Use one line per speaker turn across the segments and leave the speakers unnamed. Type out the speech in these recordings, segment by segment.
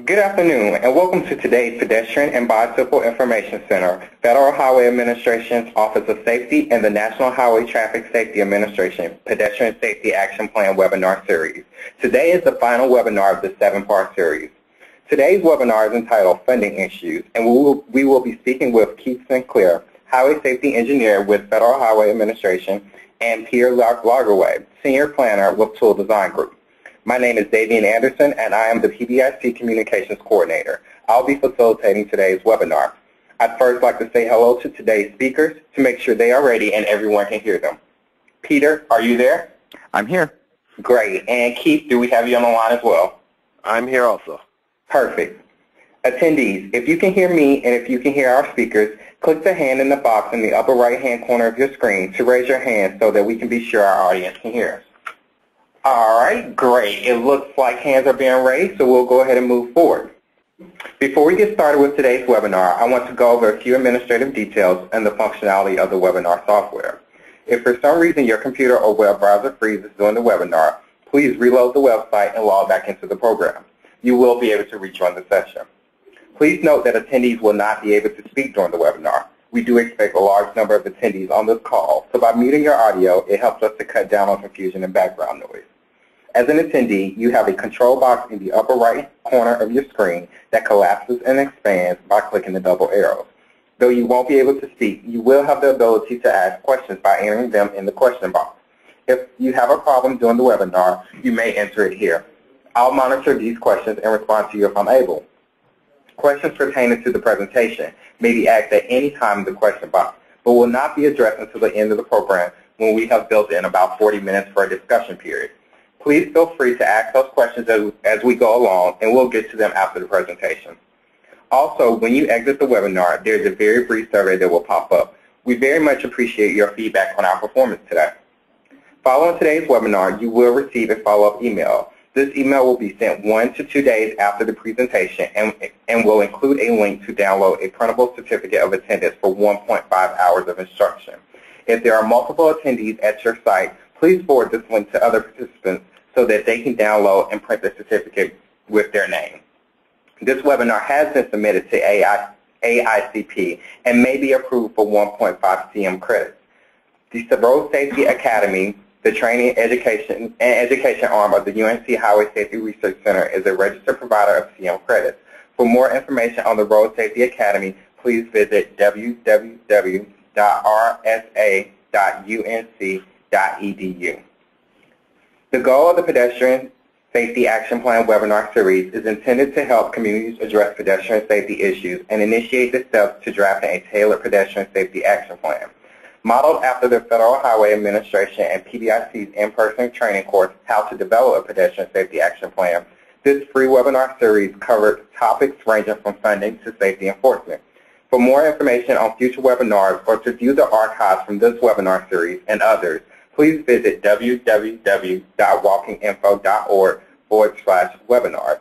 Good afternoon, and welcome to today's Pedestrian and Bicycle Information Center, Federal Highway Administration's Office of Safety and the National Highway Traffic Safety Administration Pedestrian Safety Action Plan webinar series. Today is the final webinar of the 7-part series. Today's webinar is entitled Funding Issues, and we will be speaking with Keith Sinclair, Highway Safety Engineer with Federal Highway Administration, and Peter Lagerwey, Senior Planner with Toole Design Group. My name is Davian Anderson, and I am the PBIC Communications Coordinator. I'll be facilitating today's webinar. I'd first like to say hello to today's speakers to make sure they are ready and everyone can hear them. Peter, are you there?
I'm here.
Great. And Keith, do we have you on the line as well?
I'm here also.
Perfect. Attendees, if you can hear me and if you can hear our speakers, click the hand in the box in the upper right-hand corner of your screen to raise your hand so that we can be sure our audience can hear us. All right, great. It looks like hands are being raised, so we'll go ahead and move forward. Before we get started with today's webinar, I want to go over a few administrative details and the functionality of the webinar software. If for some reason your computer or web browser freezes during the webinar, please reload the website and log back into the program. You will be able to rejoin the session. Please note that attendees will not be able to speak during the webinar. We do expect a large number of attendees on this call, so by muting your audio, it helps us to cut down on confusion and background noise. As an attendee, you have a control box in the upper right corner of your screen that collapses and expands by clicking the double arrows. Though you won't be able to speak, you will have the ability to ask questions by entering them in the question box. If you have a problem during the webinar, you may enter it here. I'll monitor these questions and respond to you if I'm able. Questions pertaining to the presentation may be asked at any time in the question box, but will not be addressed until the end of the program when we have built in about 40 minutes for a discussion period. Please feel free to ask those questions as we go along, and we'll get to them after the presentation. Also, when you exit the webinar, there's a very brief survey that will pop up. We very much appreciate your feedback on our performance today. Following today's webinar, you will receive a follow-up email. This email will be sent 1 to 2 days after the presentation and will include a link to download a printable certificate of attendance for 1.5 hours of instruction. If there are multiple attendees at your site, please forward this link to other participants so that they can download and print the certificate with their name. This webinar has been submitted to AICP and may be approved for 1.5 CM credits. The Road Safety Academy, the training education arm of the UNC Highway Safety Research Center, is a registered provider of CM credits. For more information on the Road Safety Academy, please visit www.rsa.unc.edu. The goal of the Pedestrian Safety Action Plan webinar series is intended to help communities address pedestrian safety issues and initiate the steps to drafting a tailored pedestrian safety action plan. Modeled after the Federal Highway Administration and PBIC's in-person training course, How to Develop a Pedestrian Safety Action Plan, this free webinar series covered topics ranging from funding to safety enforcement. For more information on future webinars or to view the archives from this webinar series and others, please visit www.walkinginfo.org/webinars.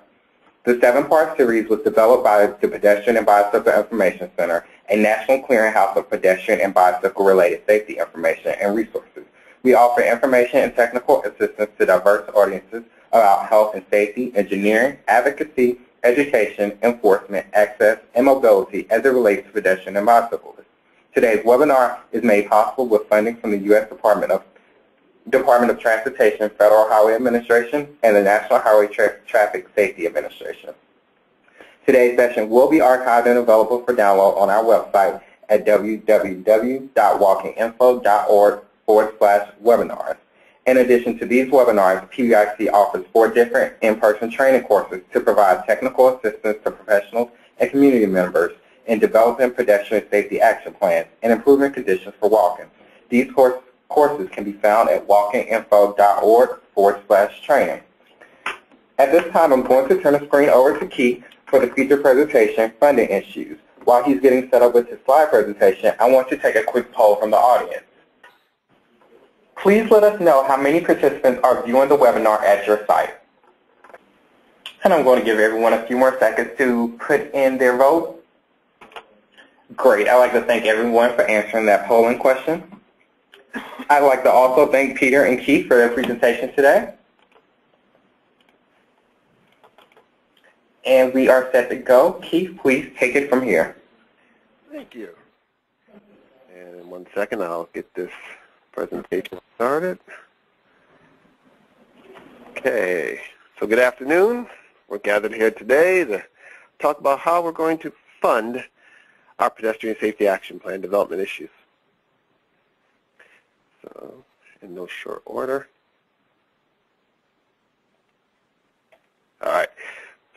The 7-part series was developed by the Pedestrian and Bicycle Information Center, a national clearinghouse of pedestrian and bicycle-related safety information and resources. We offer information and technical assistance to diverse audiences about health and safety, engineering, advocacy, education, enforcement, access, and mobility as it relates to pedestrian and bicyclists. Today's webinar is made possible with funding from the U.S. Department of Transportation, Federal Highway Administration, and the National Highway Traffic Safety Administration. Today's session will be archived and available for download on our website at www.walkinginfo.org/webinars. In addition to these webinars, PBIC offers 4 different in-person training courses to provide technical assistance to professionals and community members in developing pedestrian safety action plans and improving conditions for walking. These courses can be found at walkinginfo.org/training. At this time, I'm going to turn the screen over to Keith for the feature presentation, Funding Issues. While he's getting set up with his slide presentation, I want to take a quick poll from the audience. Please let us know how many participants are viewing the webinar at your site. And I'm going to give everyone a few more seconds to put in their vote. Great. I'd like to thank everyone for answering that polling question. I'd like to also thank Peter and Keith for their presentation today. And we are set to go. Keith, please take it from here.
Thank you. And in 1 second, I'll get this presentation started. Okay, so good afternoon. We're gathered here today to talk about how we're going to fund our pedestrian safety action plan development issues. So, in no short order. All right,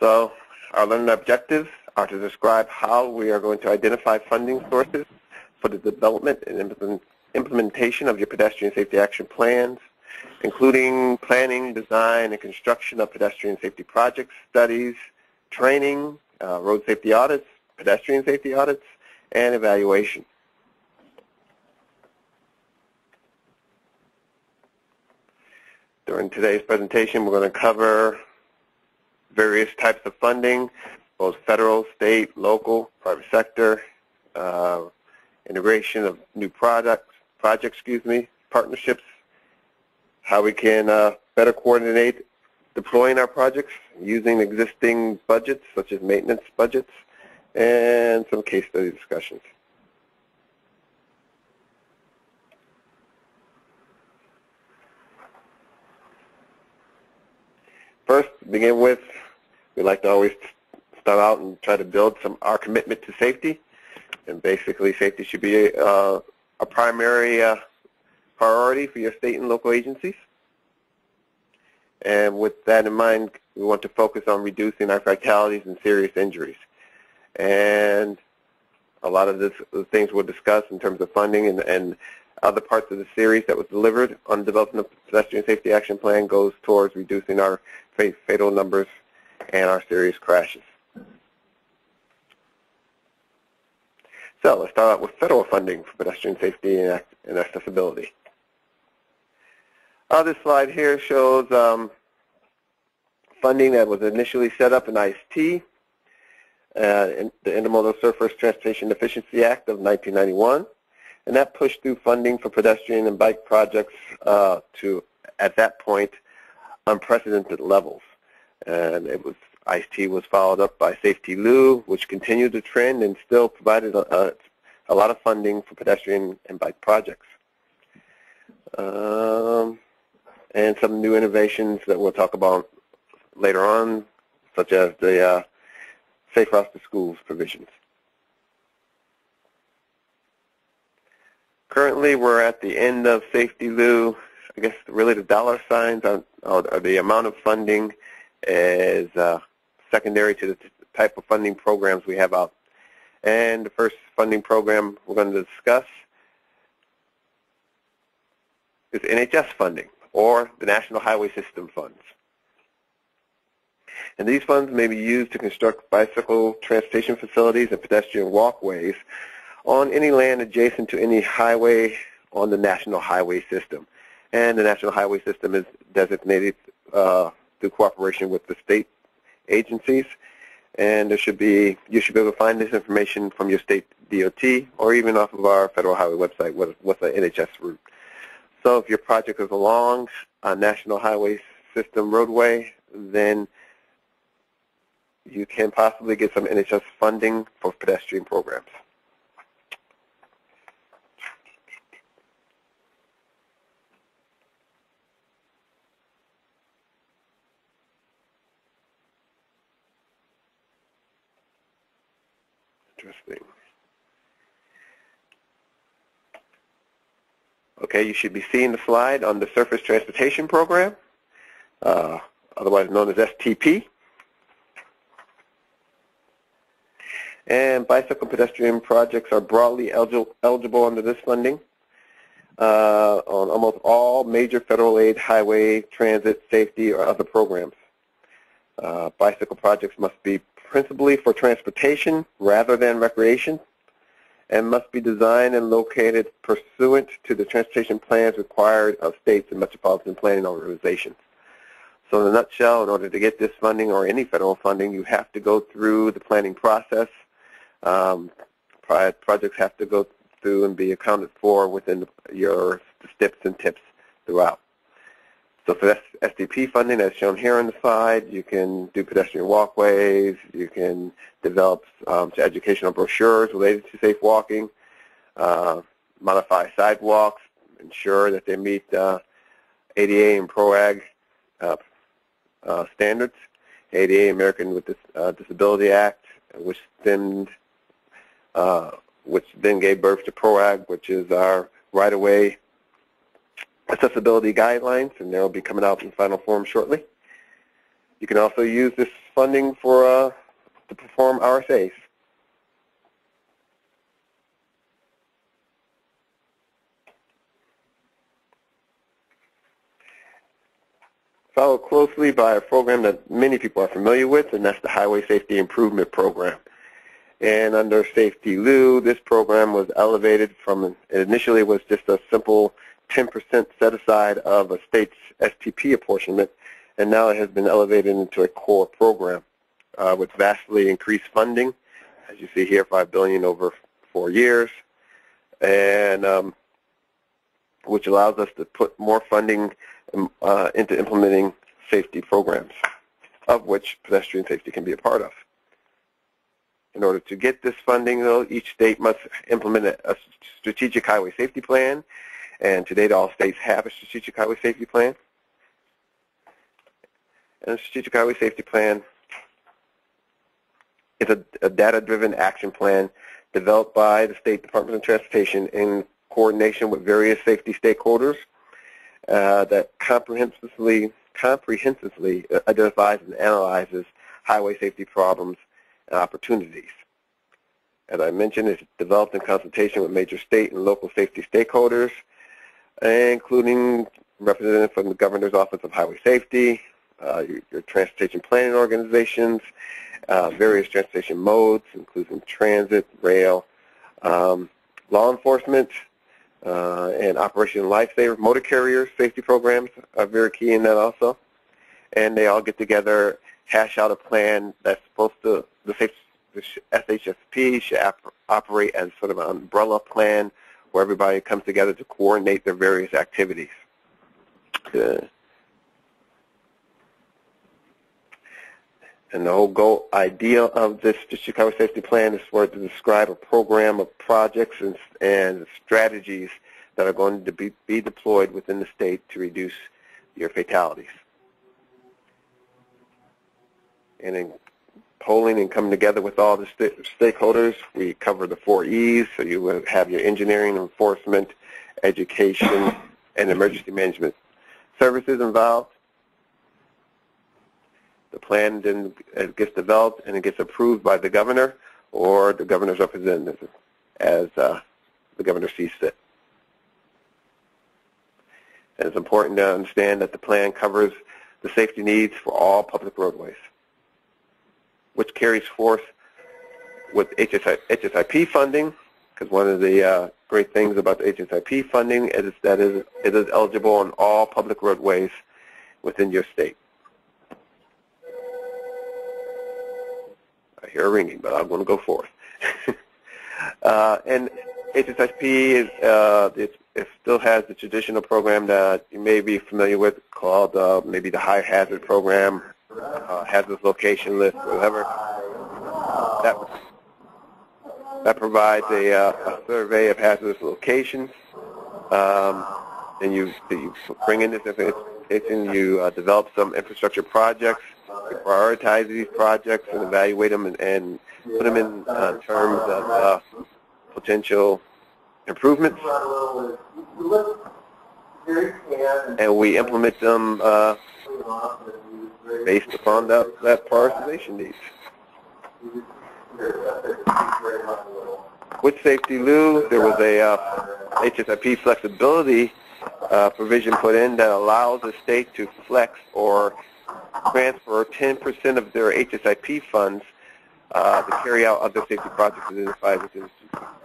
so our learning objectives are to describe how we are going to identify funding sources for the development and implementation of your pedestrian safety action plans, including planning, design, and construction of pedestrian safety projects, studies, training, road safety audits, pedestrian safety audits, and evaluation. During today's presentation, we're going to cover various types of funding, both federal, state, local, private sector, integration of new projects, partnerships, how we can better coordinate deploying our projects using existing budgets, such as maintenance budgets, and some case study discussions. First, to begin with, we like to always start out and try to build our commitment to safety. And basically, safety should be a primary priority for your state and local agencies. And with that in mind, we want to focus on reducing our fatalities and serious injuries. And a lot of the things we'll discuss in terms of funding and other parts of the series that was delivered on developing a pedestrian safety action plan goes towards reducing our fatal numbers and our serious crashes. So let's start out with federal funding for pedestrian safety and accessibility. This slide here shows funding that was initially set up in IST, in the Intermodal Surface Transportation Efficiency Act of 1991, and that pushed through funding for pedestrian and bike projects to, at that point, unprecedented levels. And IST was followed up by Safety Lou, which continued the trend and still provided a lot of funding for pedestrian and bike projects. And some new innovations that we'll talk about later on, such as the Safe Routes to Schools provisions. Currently, we're at the end of Safety Lou. I guess really the dollar signs or the amount of funding is secondary to the type of funding programs we have out. And the first funding program we're going to discuss is NHS funding, or the National Highway System funds. And these funds may be used to construct bicycle transportation facilities and pedestrian walkways on any land adjacent to any highway on the National Highway System. And the National Highway System is designated through cooperation with the state agencies. And you should be able to find this information from your state DOT or even off of our federal highway website with the NHS route. So if your project is along a National Highway System roadway, then you can possibly get some NHS funding for pedestrian programs. Interesting. Okay, you should be seeing the slide on the Surface Transportation Program, otherwise known as STP. And bicycle pedestrian projects are broadly eligible under this funding on almost all major federal aid, highway, transit, safety, or other programs. Bicycle projects must be principally for transportation rather than recreation, and must be designed and located pursuant to the transportation plans required of states and metropolitan planning organizations. So in a nutshell, in order to get this funding or any federal funding, you have to go through the planning process. Projects have to go through and be accounted for within your steps and tips throughout. So for SDP funding, as shown here on the slide, you can do pedestrian walkways, you can develop educational brochures related to safe walking, modify sidewalks, ensure that they meet ADA and PROAG standards. ADA, American with Disability Act, which then gave birth to PROAG, which is our right-of-way accessibility guidelines, and they'll be coming out in final form shortly. You can also use this funding for to perform RSAs. Followed closely by a program that many people are familiar with, and that's the Highway Safety Improvement Program. And under Safety Lieu, this program was elevated from, it initially was just a simple 10% set aside of a state's STP apportionment, and now it has been elevated into a core program with vastly increased funding. As you see here, $5 billion over 4 years, and which allows us to put more funding into implementing safety programs, of which pedestrian safety can be a part of. In order to get this funding, though, each state must implement a strategic highway safety plan, and to date all states have a strategic highway safety plan. And a strategic highway safety plan is a data-driven action plan developed by the State Department of Transportation in coordination with various safety stakeholders that comprehensively identifies and analyzes highway safety problems and opportunities. As I mentioned, it's developed in consultation with major state and local safety stakeholders, including representatives from the Governor's Office of Highway Safety, your transportation planning organizations, various transportation modes, including transit, rail, law enforcement, and Operation Lifesaver. Motor carriers safety programs are very key in that also. And they all get together, hash out a plan that's supposed to, the SHSP should operate as sort of an umbrella plan where everybody comes together to coordinate their various activities. And the whole idea of this District Highway Safety Plan is for it to describe a program of projects and strategies that are going to be deployed within the state to reduce your fatalities. And in polling and coming together with all the stakeholders, we cover the 4 E's, so you will have your engineering, enforcement, education, and emergency management services involved. The plan then gets developed and it gets approved by the governor or the governor's representative as the governor sees fit. And it's important to understand that the plan covers the safety needs for all public roadways, which carries forth with HSIP funding, because one of the great things about the HSIP funding is that it is eligible on all public roadways within your state. I hear a ringing, but I'm going to go forth. And HSIP, it still has the traditional program that you may be familiar with called maybe the High Hazard Program, hazardous location list, whatever. That provides a survey of hazardous locations, and you bring in this information, you develop some infrastructure projects, you prioritize these projects and evaluate them and put them in terms of potential improvements, and we implement them based upon that prioritization needs. With Safety Lieu, there was a HSIP Flexibility provision put in that allows the state to flex or transfer 10% of their HSIP funds to carry out other safety projects identified within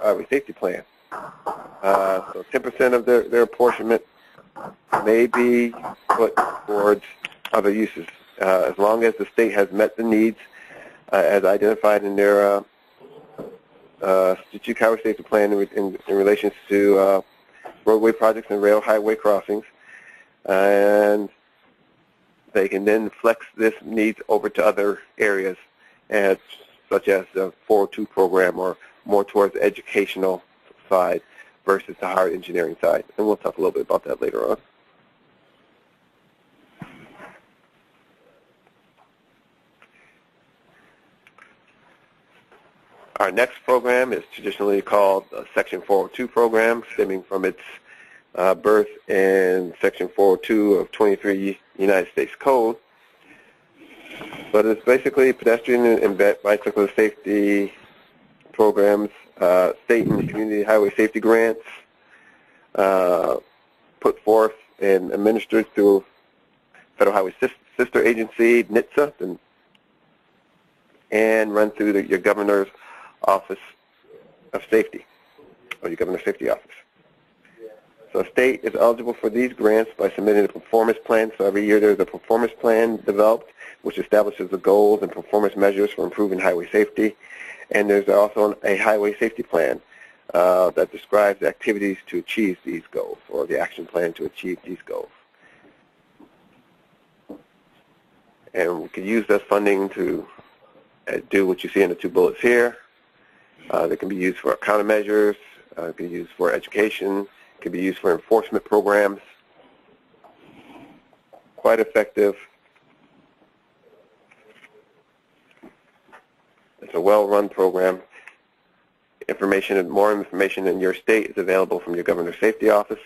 the safety plan. So 10% of their apportionment may be put towards other uses, as long as the state has met the needs as identified in their strategic highway safety plan in relation to roadway projects and rail highway crossings, and they can then flex this needs over to other areas, such as the 402 program or more towards the educational side versus the higher engineering side. And we'll talk a little bit about that later on. Our next program is traditionally called a Section 402 program, stemming from its birth in Section 402 of 23 United States Code. But it's basically pedestrian and bicyclist safety programs, state and community highway safety grants, put forth and administered through Federal Highway Sister Agency, NHTSA, and run through your Governor's Office of Safety, or your Governor's Safety Office. So a state is eligible for these grants by submitting a performance plan. So every year there's a performance plan developed which establishes the goals and performance measures for improving highway safety. And there's also a highway safety plan that describes the activities to achieve these goals, or the action plan to achieve these goals. And we can use this funding to do what you see in the two bullets here. They can be used for countermeasures, it can be used for education, it can be used for enforcement programs. Quite effective. It's a well-run program. More information in your state is available from your Governor's Safety Office.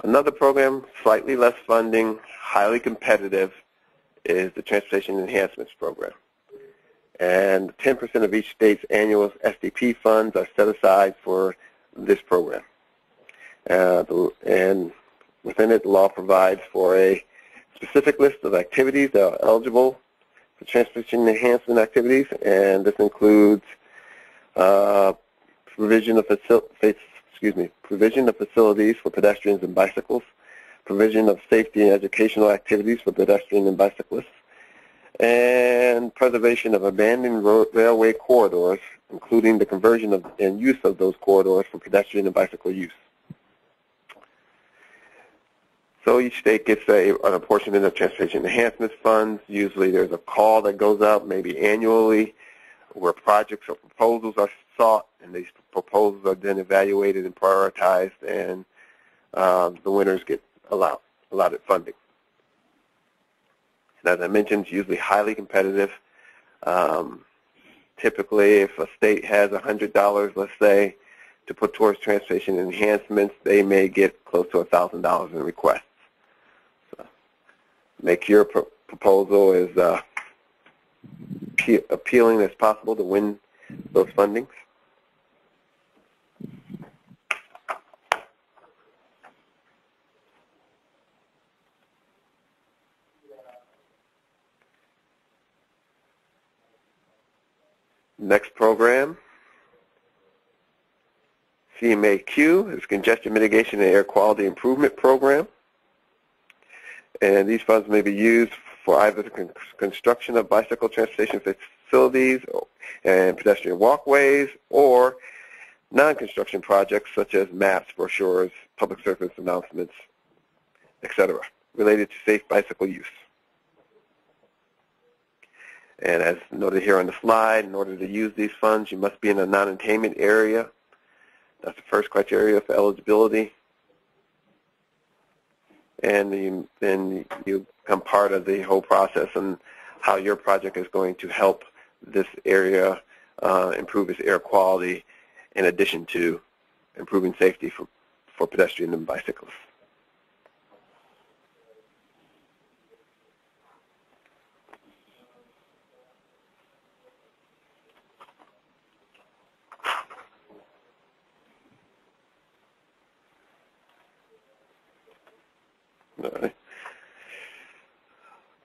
Another program, slightly less funding, highly competitive, is the Transportation Enhancements Program. And 10% of each state's annual SDP funds are set aside for this program. And within it, the law provides for a specific list of activities that are eligible for transportation enhancement activities, and this includes provision of facilities for pedestrians and bicycles, provision of safety and educational activities for pedestrians and bicyclists, and preservation of abandoned railway corridors, including the conversion of and use of those corridors for pedestrian and bicycle use. So each state gets an apportionment of transportation enhancements funds. Usually there's a call that goes out, maybe annually, where projects or proposals are sought, and these proposals are then evaluated and prioritized, and the winners get allotted funding. And as I mentioned, it's usually highly competitive. Typically, if a state has $100, let's say, to put towards transportation enhancements, they may get close to $1,000 in requests. So make your proposal as appealing as possible to win those fundings. Next program, CMAQ, is Congestion Mitigation and Air Quality Improvement Program. And these funds may be used for either the construction of bicycle transportation facilities and pedestrian walkways, or non-construction projects such as maps, brochures, public service announcements, etc., related to safe bicycle use. And as noted here on the slide, in order to use these funds, you must be in a non-attainment area. That's the first criteria for eligibility. And then you become part of the whole process and how your project is going to help this area improve its air quality, in addition to improving safety for pedestrians and bicyclists.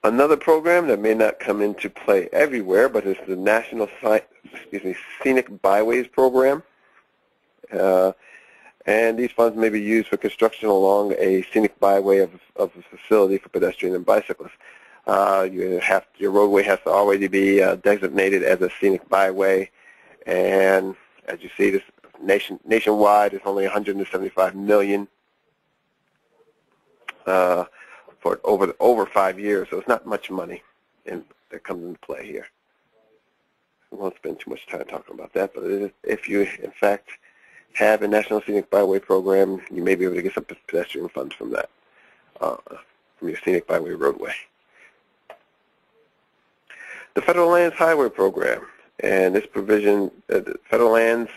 Another program that may not come into play everywhere, but it's the National Scenic Byways Program. And these funds may be used for construction along a scenic byway of a facility for pedestrians and bicyclists. Your roadway has to already be designated as a scenic byway, and as you see, this nationwide is only $175 million for over 5 years, so it's not much money that comes into play here. We won't spend too much time talking about that, but if you, in fact, have a National Scenic Byway program, you may be able to get some pedestrian funds from that, from your Scenic Byway roadway. The Federal Lands Highway Program, and this provision, Federal Lands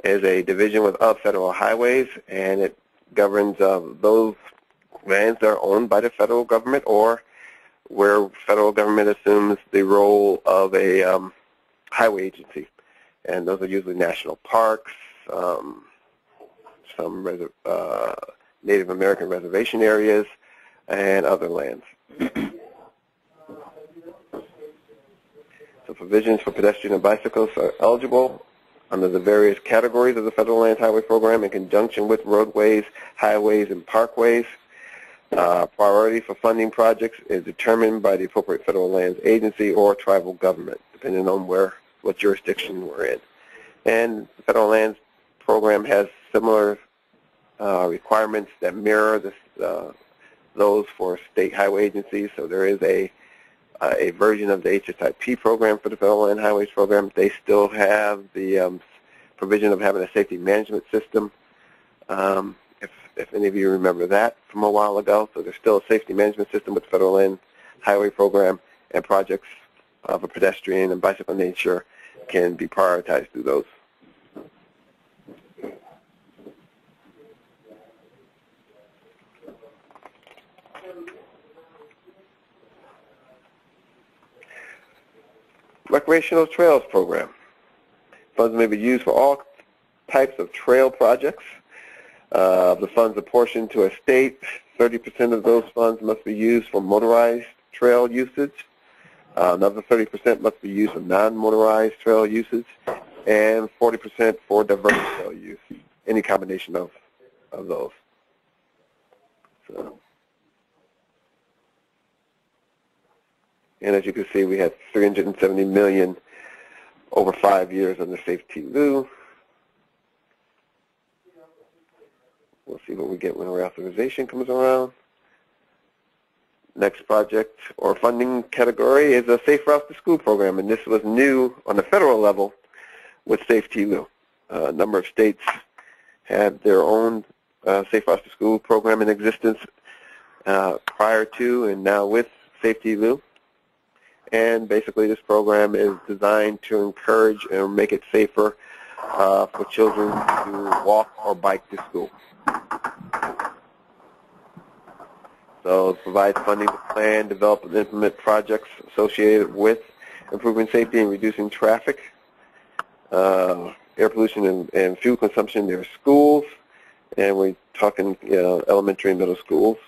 is a division of Federal Highways, and it governs those lands that are owned by the federal government or where federal government assumes the role of a highway agency. And those are usually national parks, some Native American reservation areas, and other lands. So provisions for pedestrian and bicyclists are eligible under the various categories of the Federal Lands Highway Program in conjunction with roadways, highways, and parkways. Priority for funding projects is determined by the appropriate federal lands agency or tribal government, depending on what jurisdiction we're in. And the Federal Lands Program has similar requirements that mirror those for state highway agencies. So there is a version of the HSIP program for the Federal Land Highways Program. They still have the provision of having a safety management system. If any of you remember that from a while ago. So there's still a safety management system with the Federal Land Highway Program, and projects of a pedestrian and bicycle nature can be prioritized through those. Recreational Trails Program. Funds may be used for all types of trail projects. The funds apportioned to a state, 30% of those funds must be used for motorized trail usage. Another 30% must be used for non-motorized trail usage, and 40% for diverse trail use, any combination of those. So, and as you can see, we had $370 million over 5 years under Safety-Loo. We'll see what we get when reauthorization comes around. Next project or funding category is a Safe Routes to School program, and this was new on the federal level with Safety-Loo. A number of states had their own Safe Routes to School program in existence prior to and now with Safety-Loo. And basically this program is designed to encourage and make it safer for children to walk or bike to school. So it provides funding to plan, develop, and implement projects associated with improving safety and reducing traffic, air pollution and fuel consumption near schools, and we're talking elementary and middle schools.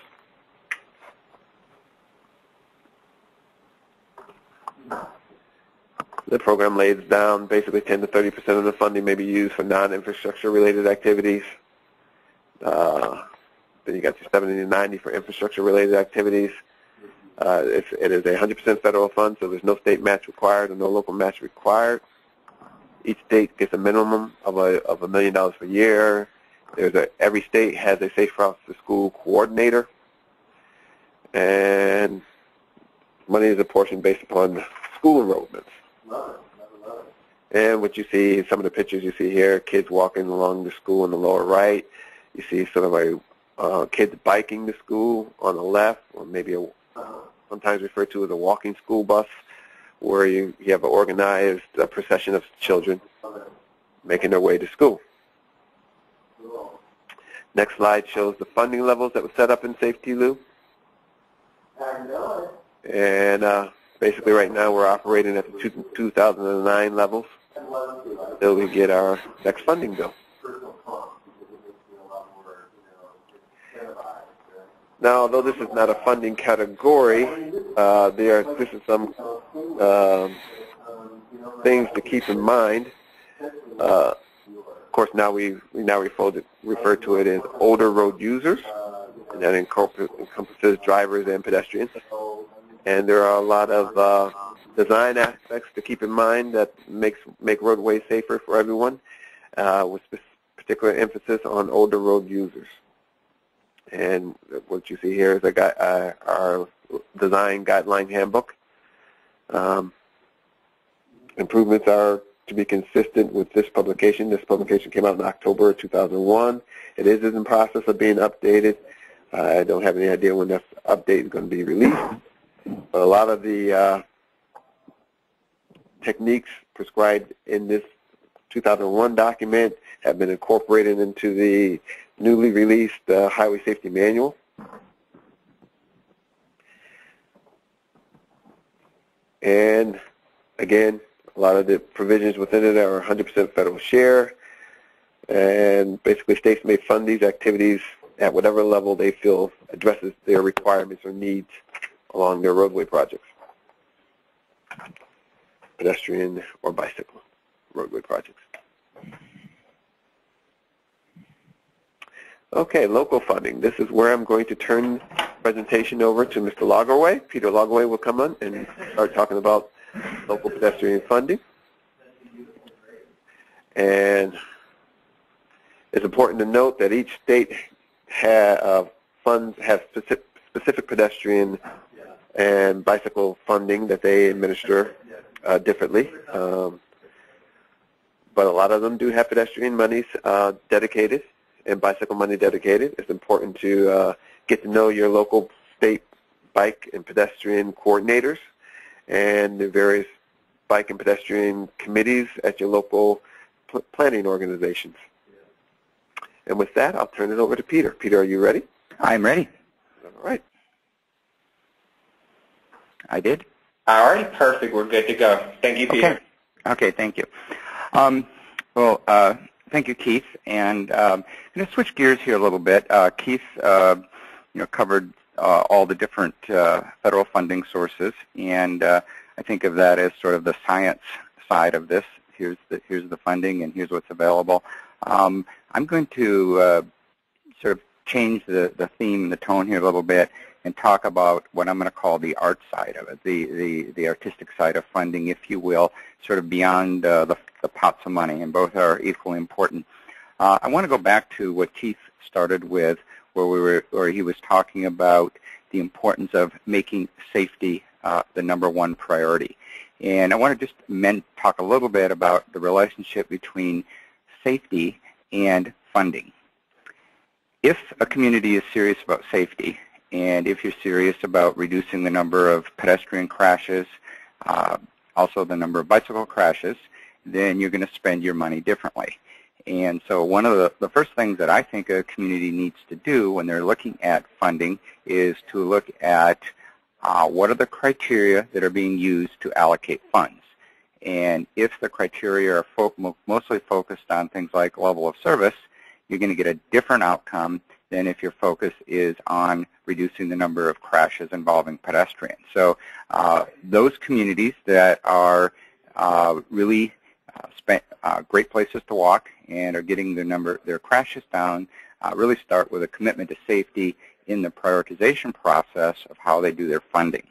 The program lays down basically 10 to 30% of the funding may be used for non-infrastructure related activities. Then you got your 70 to 90 for infrastructure related activities. It is a 100% federal fund, so there's no state match required or no local match required. Each state gets a minimum of $1 million per year. Every state has a Safe Routes to School coordinator, and money is apportioned based upon school enrollments. And what you see, some of the pictures you see here, kids walking along the school in the lower right. You see sort of a kids biking to school on the left, or maybe sometimes referred to as a walking school bus, where you have an organized procession of children making their way to school. Next slide shows the funding levels that were set up in Safety-Loo. And basically right now we're operating at the 2009 levels until we get our next funding bill. Now, although this is not a funding category, this is some things to keep in mind. Of course, now we refer to it as older road users, and that encompasses drivers and pedestrians. And there are a lot of design aspects to keep in mind that make roadways safer for everyone, with particular emphasis on older road users. And what you see here is our design guideline handbook. Improvements are to be consistent with this publication. This publication came out in October 2001. It is in the process of being updated. I don't have any idea when that update is going to be released. But a lot of the techniques prescribed in this 2001 document have been incorporated into the newly released Highway Safety Manual. And again, a lot of the provisions within it are 100% federal share, and basically states may fund these activities at whatever level they feel addresses their requirements or needs along their roadway projects, pedestrian or bicycle roadway projects. Okay, local funding. This is where I'm going to turn the presentation over to Mr. Lagerwey. Peter Lagerwey will come on and start talking about local pedestrian funding. And it's important to note that each state funds have specific pedestrian and bicycle funding that they administer differently. But a lot of them do have pedestrian monies dedicated and bicycle money dedicated. It's important to get to know your local state bike and pedestrian coordinators and the various bike and pedestrian committees at your local planning organizations. And with that, I'll turn it over to Peter. Peter, are you ready?
I'm ready.
All right.
I did?
All right, perfect. We're good to go. Thank you, Peter.
Okay, thank you. Thank you, Keith. And I'm going to switch gears here a little bit. Keith, covered all the different federal funding sources, and I think of that as sort of the science side of this. Here's the funding, and here's what's available. I'm going to sort of change the theme and the tone here a little bit and talk about what I'm going to call the art side of it, the artistic side of funding, if you will, sort of beyond the pots of money, and both are equally important. I want to go back to what Keith started with, where he was talking about the importance of making safety the #1 priority. And I want to just talk a little bit about the relationship between safety and funding. If a community is serious about safety, and if you're serious about reducing the number of pedestrian crashes, also the number of bicycle crashes, then you're going to spend your money differently. And so one of the first things that I think a community needs to do when they're looking at funding is to look at what are the criteria that are being used to allocate funds. And if the criteria are mostly focused on things like level of service, you're going to get a different outcome than if your focus is on reducing the number of crashes involving pedestrians. So those communities that are really great places to walk and are getting their crashes down really start with a commitment to safety in the prioritization process of how they do their funding.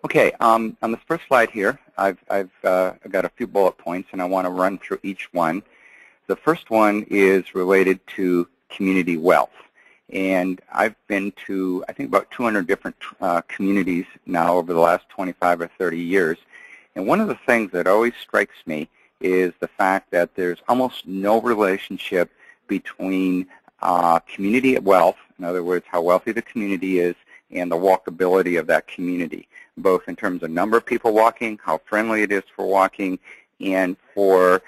Okay, on this first slide here, I've got a few bullet points, and I want to run through each one. The first one is related to community wealth. And I've been to, I think, about 200 different communities now over the last 25 or 30 years. And one of the things that always strikes me is the fact that there's almost no relationship between community wealth, in other words, how wealthy the community is, and the walkability of that community, both in terms of number of people walking, how friendly it is for walking, and for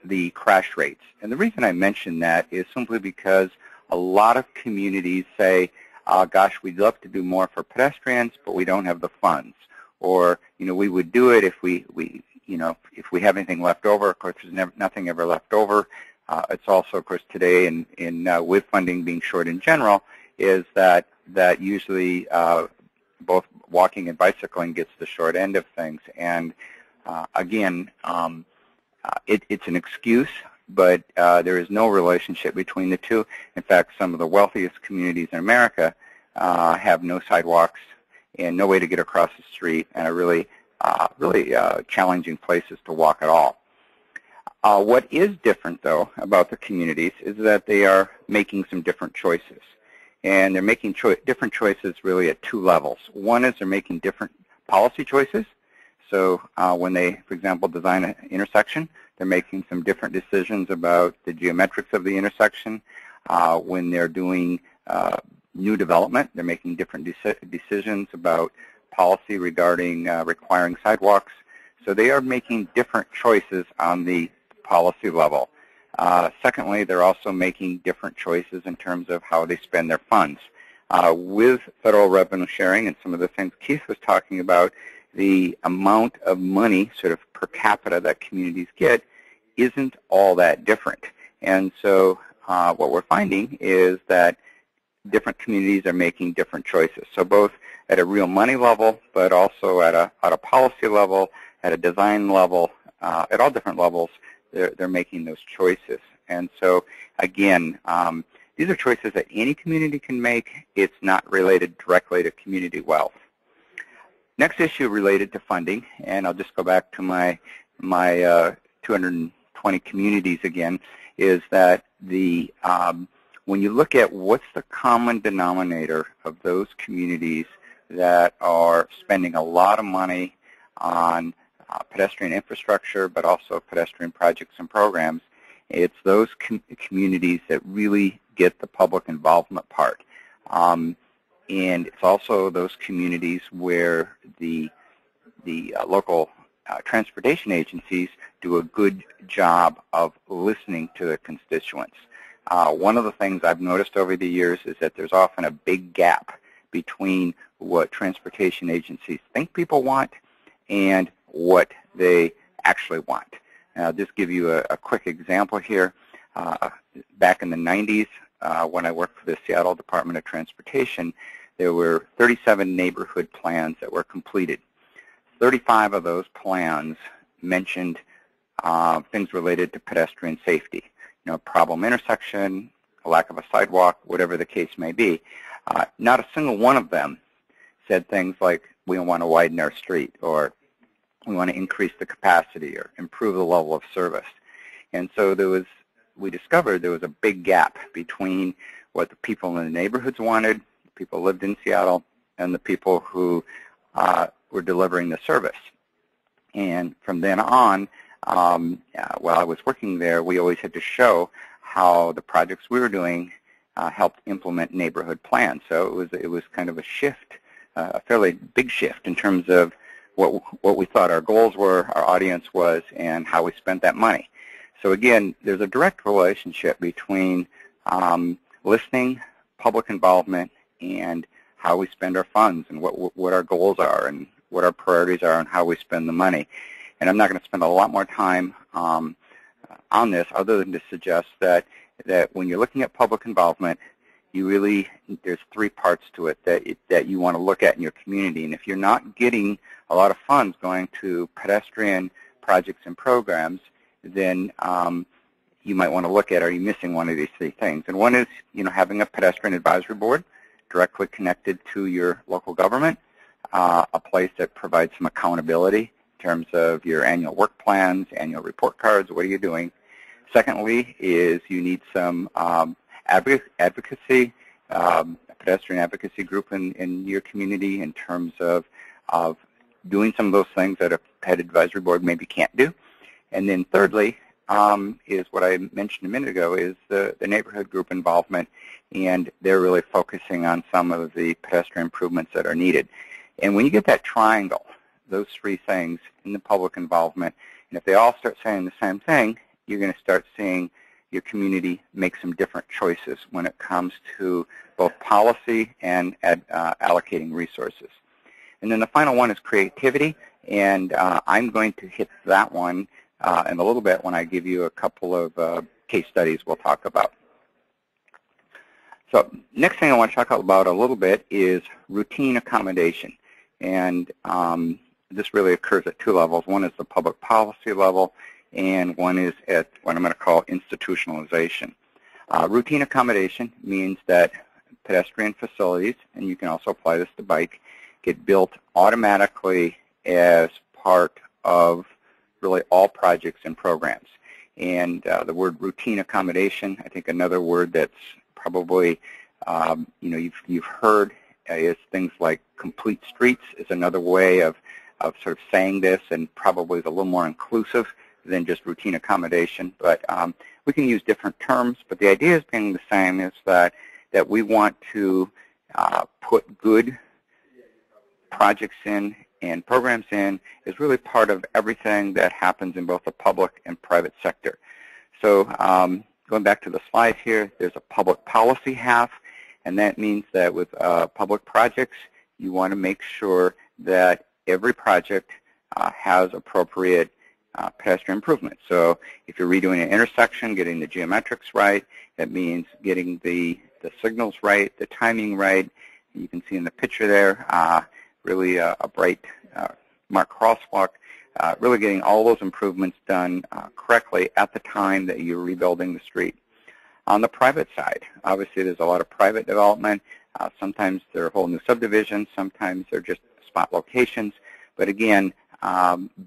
the crash rates. And the reason I mention that is simply because a lot of communities say, gosh, we'd love to do more for pedestrians, but we don't have the funds. Or, we would do it if we if we have anything left over. Of course, there's nothing ever left over. It's also, of course, today with funding being short in general, is that usually both walking and bicycling gets the short end of things. And again, it's an excuse, but there is no relationship between the two. In fact, some of the wealthiest communities in America have no sidewalks and no way to get across the street, and are really challenging places to walk at all. What is different, though, about the communities is that they are making some different choices. And they're making different choices really at two levels. One is they're making different policy choices. So when they, for example, design an intersection, they're making some different decisions about the geometrics of the intersection. When they're doing new development, they're making different decisions about policy regarding requiring sidewalks. So they are making different choices on the policy level. Secondly, they're also making different choices in terms of how they spend their funds. With federal revenue sharing and some of the things Keith was talking about, the amount of money sort of per capita that communities get isn't all that different. And so what we're finding is that different communities are making different choices. So both at a real money level, but also at a policy level, at a design level, at all different levels, they're making those choices. And so, again, these are choices that any community can make. It's not related directly to community wealth. Next issue related to funding, and I'll just go back to my 220 communities again, is that when you look at what's the common denominator of those communities that are spending a lot of money on pedestrian infrastructure, but also pedestrian projects and programs, it's those communities that really get the public involvement part. And it's also those communities where the local transportation agencies do a good job of listening to the constituents. One of the things I've noticed over the years is that there's often a big gap between what transportation agencies think people want and what they actually want. And I'll just give you a quick example here. Back in the 90s, when I worked for the Seattle Department of Transportation, there were 37 neighborhood plans that were completed. 35 of those plans mentioned things related to pedestrian safety. You know, problem intersection, a lack of a sidewalk, whatever the case may be. Not a single one of them said things like, we want to widen our street, or we want to increase the capacity, or improve the level of service. And so we discovered there was a big gap between what the people in the neighborhoods wanted, the people who lived in Seattle, and the people who were delivering the service. And from then on, while I was working there, we always had to show how the projects we were doing helped implement neighborhood plans. So it was kind of a shift, a fairly big shift in terms of what we thought our goals were, our audience was, and how we spent that money. So again, there's a direct relationship between listening, public involvement, and how we spend our funds, and what our goals are, and what our priorities are, and how we spend the money. And I'm not going to spend a lot more time on this other than to suggest that when you're looking at public involvement, there's three parts to it that you want to look at in your community. And if you're not getting a lot of funds going to pedestrian projects and programs, then you might want to look at, are you missing one of these three things? And one is, having a pedestrian advisory board directly connected to your local government, a place that provides some accountability in terms of your annual work plans, annual report cards, what are you doing? Secondly is you need some advocacy, a pedestrian advocacy group in your community in terms of doing some of those things that a ped advisory board maybe can't do. And then thirdly is what I mentioned a minute ago, is the neighborhood group involvement, and they're really focusing on some of the pedestrian improvements that are needed. And when you get that triangle, those three things in the public involvement, and if they all start saying the same thing, you're going to start seeing your community make some different choices when it comes to both policy and allocating resources. And then the final one is creativity, and I'm going to hit that one in a little bit when I give you a couple of case studies we'll talk about. So next thing I want to talk about a little bit is routine accommodation. And this really occurs at two levels. One is the public policy level, and one is at what I'm going to call institutionalization. Routine accommodation means that pedestrian facilities, and you can also apply this to bike, get built automatically as part of really all projects and programs. And the word routine accommodation, I think another word that's probably, you've heard is things like complete streets is another way of sort of saying this, and probably is a little more inclusive than just routine accommodation. But we can use different terms, but the idea is being the same, is that we want to put good projects in and programs in is really part of everything that happens in both the public and private sector. So going back to the slide here, there's a public policy half, and that means that with public projects, you want to make sure that every project has appropriate pedestrian improvement. So if you're redoing an intersection, getting the geometrics right, that means getting the signals right, the timing right. You can see in the picture there, really a bright marked crosswalk, really getting all those improvements done correctly at the time that you're rebuilding the street. On the private side, obviously there's a lot of private development. Sometimes they're whole new subdivisions, sometimes they're just spot locations. But again,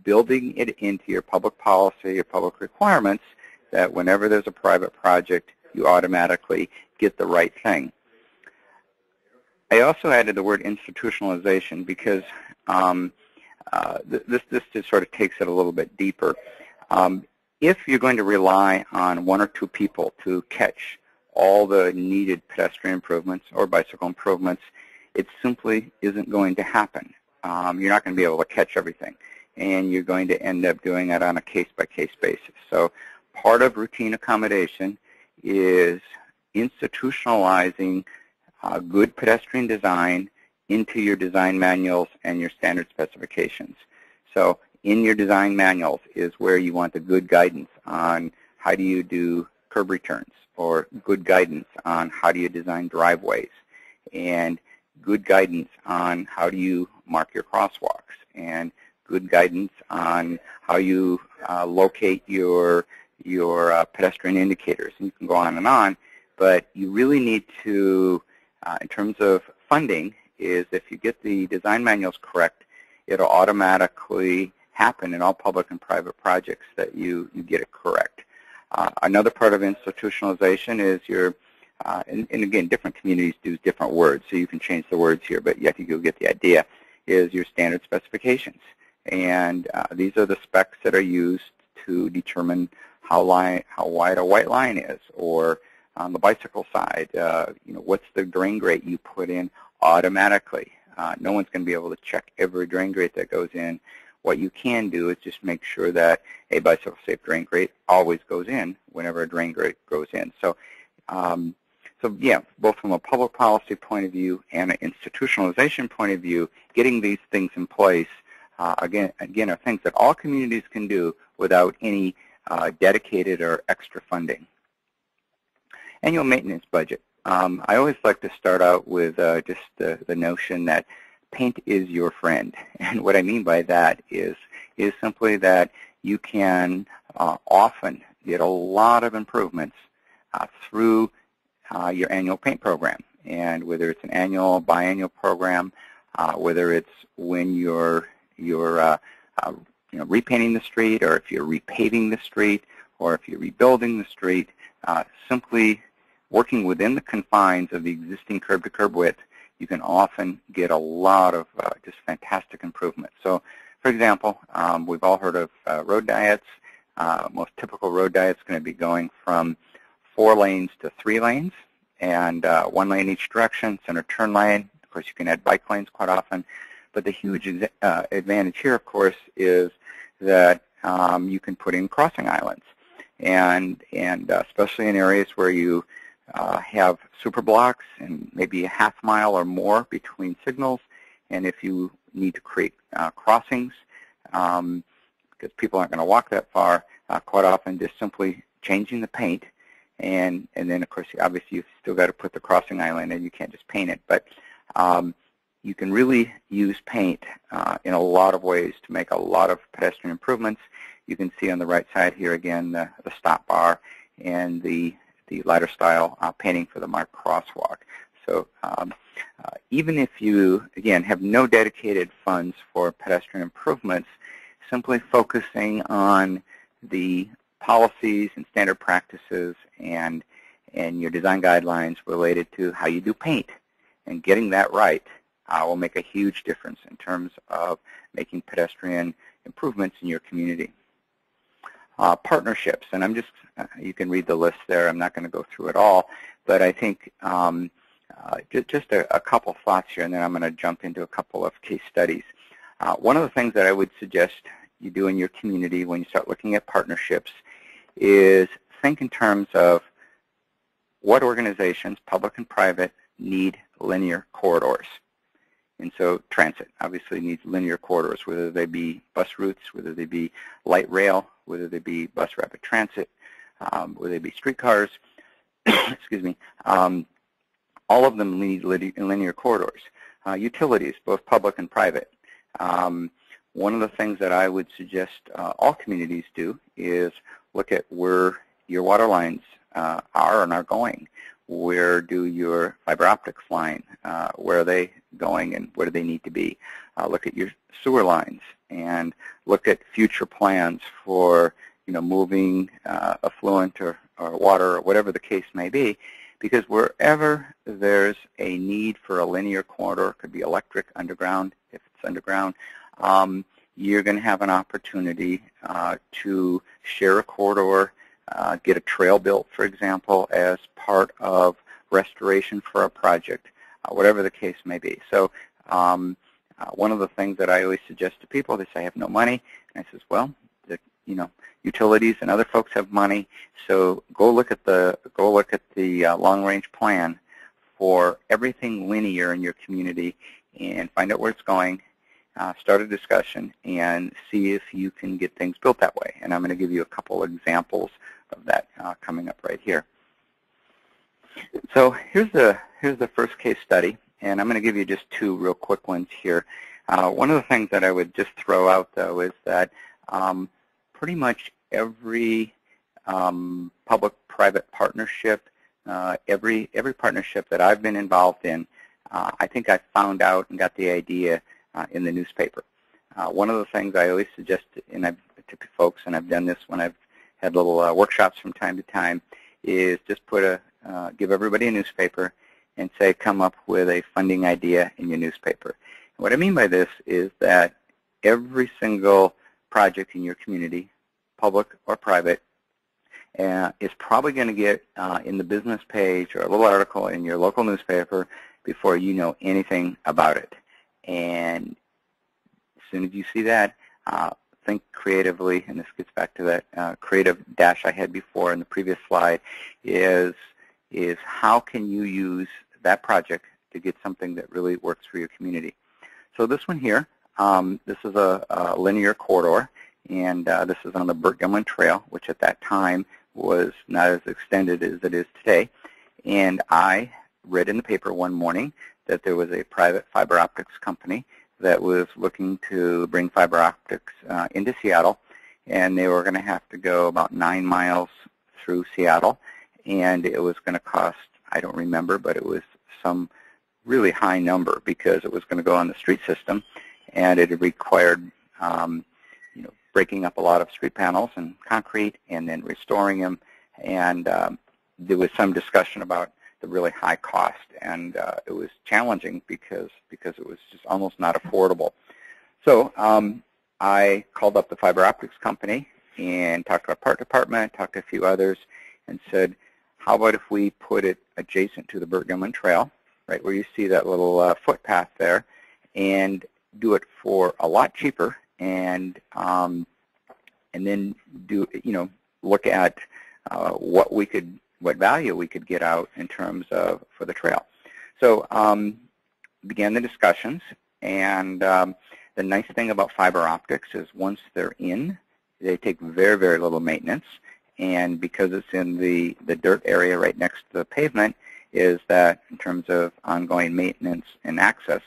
building it into your public policy, your public requirements, that whenever there's a private project, you automatically get the right thing. I also added the word institutionalization because this just sort of takes it a little bit deeper. If you're going to rely on one or two people to catch all the needed pedestrian improvements or bicycle improvements, it simply isn't going to happen. You're not going to be able to catch everything, and you're going to end up doing it on a case-by-case basis. So part of routine accommodation is institutionalizing good pedestrian design into your design manuals and your standard specifications. So in your design manuals is where you want the good guidance on how do you do curb returns, or good guidance on how do you design driveways, and good guidance on how do you mark your crosswalks, and good guidance on how you locate your pedestrian indicators. And you can go on, but you really need to, in terms of funding, is if you get the design manuals correct, it'll automatically happen in all public and private projects that you get it correct. Another part of institutionalization is your, and again, different communities use different words, so you can change the words here, but I think you'll get the idea, is your standard specifications. And these are the specs that are used to determine how wide a white line is, or on the bicycle side, what's the drain grate you put in automatically. No one's going to be able to check every drain grate that goes in. What you can do is just make sure that a bicycle-safe drain grate always goes in whenever a drain grate goes in. So, yeah, both from a public policy point of view and an institutionalization point of view, getting these things in place, again, are things that all communities can do without any dedicated or extra funding. Annual maintenance budget. I always like to start out with just the notion that paint is your friend. And what I mean by that is simply that you can often get a lot of improvements through your annual paint program. And whether it's an annual, biannual program, whether it's when you're repainting the street, or if you're repaving the street, or if you're rebuilding the street, simply working within the confines of the existing curb-to-curb width, you can often get a lot of just fantastic improvements. So, for example, we've all heard of road diets. Most typical road diets going to be going from 4 lanes to 3 lanes, and 1 lane each direction, center turn lane. Of course, you can add bike lanes quite often. But the huge advantage here, of course, is that you can put in crossing islands, and especially in areas where you have super blocks and maybe a half mile or more between signals, and if you need to create crossings, because people aren't going to walk that far, quite often just simply changing the paint, and then of course obviously you've still got to put the crossing island in, you can't just paint it, but you can really use paint in a lot of ways to make a lot of pedestrian improvements. You can see on the right side here again the stop bar and the lighter style painting for the marked crosswalk. So even if you, again, have no dedicated funds for pedestrian improvements, simply focusing on the policies and standard practices and your design guidelines related to how you do paint. And getting that right will make a huge difference in terms of making pedestrian improvements in your community. Partnerships, and I'm just, you can read the list there. I'm not going to go through it all, but I think just a couple thoughts here, and then I'm going to jump into a couple of case studies. One of the things that I would suggest you do in your community when you start looking at partnerships is think in terms of what organizations, public and private, need linear corridors. And so transit obviously needs linear corridors, whether they be bus routes, whether they be light rail, whether they be bus rapid transit, whether they be streetcars, excuse me, all of them need linear corridors. Utilities, both public and private. One of the things that I would suggest all communities do is look at where your water lines are and are going. Where do your fiber optics line, where are they going and where do they need to be? Look at your sewer lines and look at future plans for moving effluent or water or whatever the case may be, because wherever there's a need for a linear corridor, it could be electric, underground, if it's underground, you're going to have an opportunity to share a corridor, get a trail built, for example, as part of restoration for a project, whatever the case may be. So one of the things that I always suggest to people, they say, I have no money. And I says, well, utilities and other folks have money, so go look at the long-range plan for everything linear in your community and find out where it's going. Start a discussion and see if you can get things built that way. And I'm going to give you a couple examples of that coming up right here. So here's the first case study, and I'm going to give you just two real quick ones here. One of the things that I would just throw out, though, is that pretty much every public-private partnership, every partnership that I've been involved in, I think I found out and got the idea in the newspaper. One of the things I always suggest to folks, and I've done this when I've had little workshops from time to time, is just give everybody a newspaper and say, come up with a funding idea in your newspaper. And what I mean by this is that every single project in your community, public or private, is probably going to get in the business page or a little article in your local newspaper before you know anything about it. And as soon as you see that, think creatively, and this gets back to that creative dash I had before in the previous slide, is how can you use that project to get something that really works for your community. So this one here, this is a linear corridor, and this is on the Burke-Gilman Trail, which at that time was not as extended as it is today. And I read in the paper one morning that there was a private fiber optics company that was looking to bring fiber optics into Seattle, and they were going to have to go about 9 miles through Seattle, and it was going to cost, I don't remember, but it was some really high number because it was going to go on the street system, and it required breaking up a lot of street panels and concrete and then restoring them, and there was some discussion about the really high cost, and it was challenging because it was just almost not affordable. So I called up the fiber optics company and talked to our park department, talked to a few others, and said, how about if we put it adjacent to the Burke-Gilman Trail, right where you see that little footpath there, and do it for a lot cheaper, and then look at what value we could get out in terms of for the trail. So began the discussions, and the nice thing about fiber optics is once they're in, they take very, very little maintenance, and because it's in the dirt area right next to the pavement, is that in terms of ongoing maintenance and access,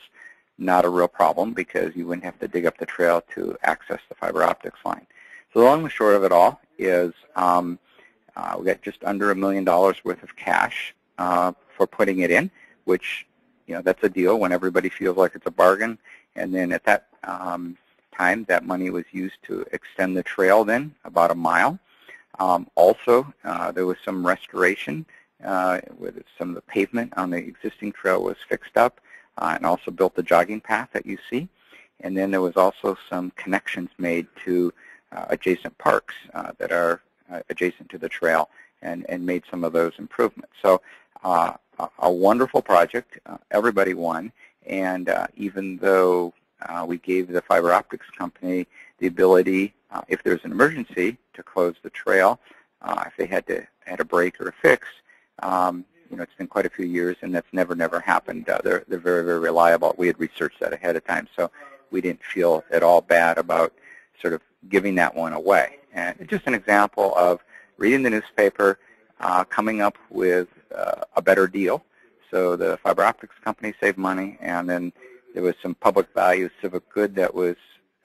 not a real problem because you wouldn't have to dig up the trail to access the fiber optics line. So the long and short of it all is we got just under $1 million worth of cash for putting it in, which, that's a deal when everybody feels like it's a bargain. And then at that time, that money was used to extend the trail then about 1 mile. Also, there was some restoration with some of the pavement on the existing trail was fixed up, and also built the jogging path that you see. And then there was also some connections made to adjacent parks that are adjacent to the trail, and made some of those improvements. So a wonderful project. Everybody won. And even though we gave the fiber optics company the ability, if there's an emergency, to close the trail, if they had a break or a fix, it's been quite a few years, and that's never happened. They're very, very reliable. We had researched that ahead of time, so we didn't feel at all bad about sort of giving that one away. And it's just an example of reading the newspaper, coming up with a better deal. So the fiber optics company saved money, and then there was some public value, civic good that was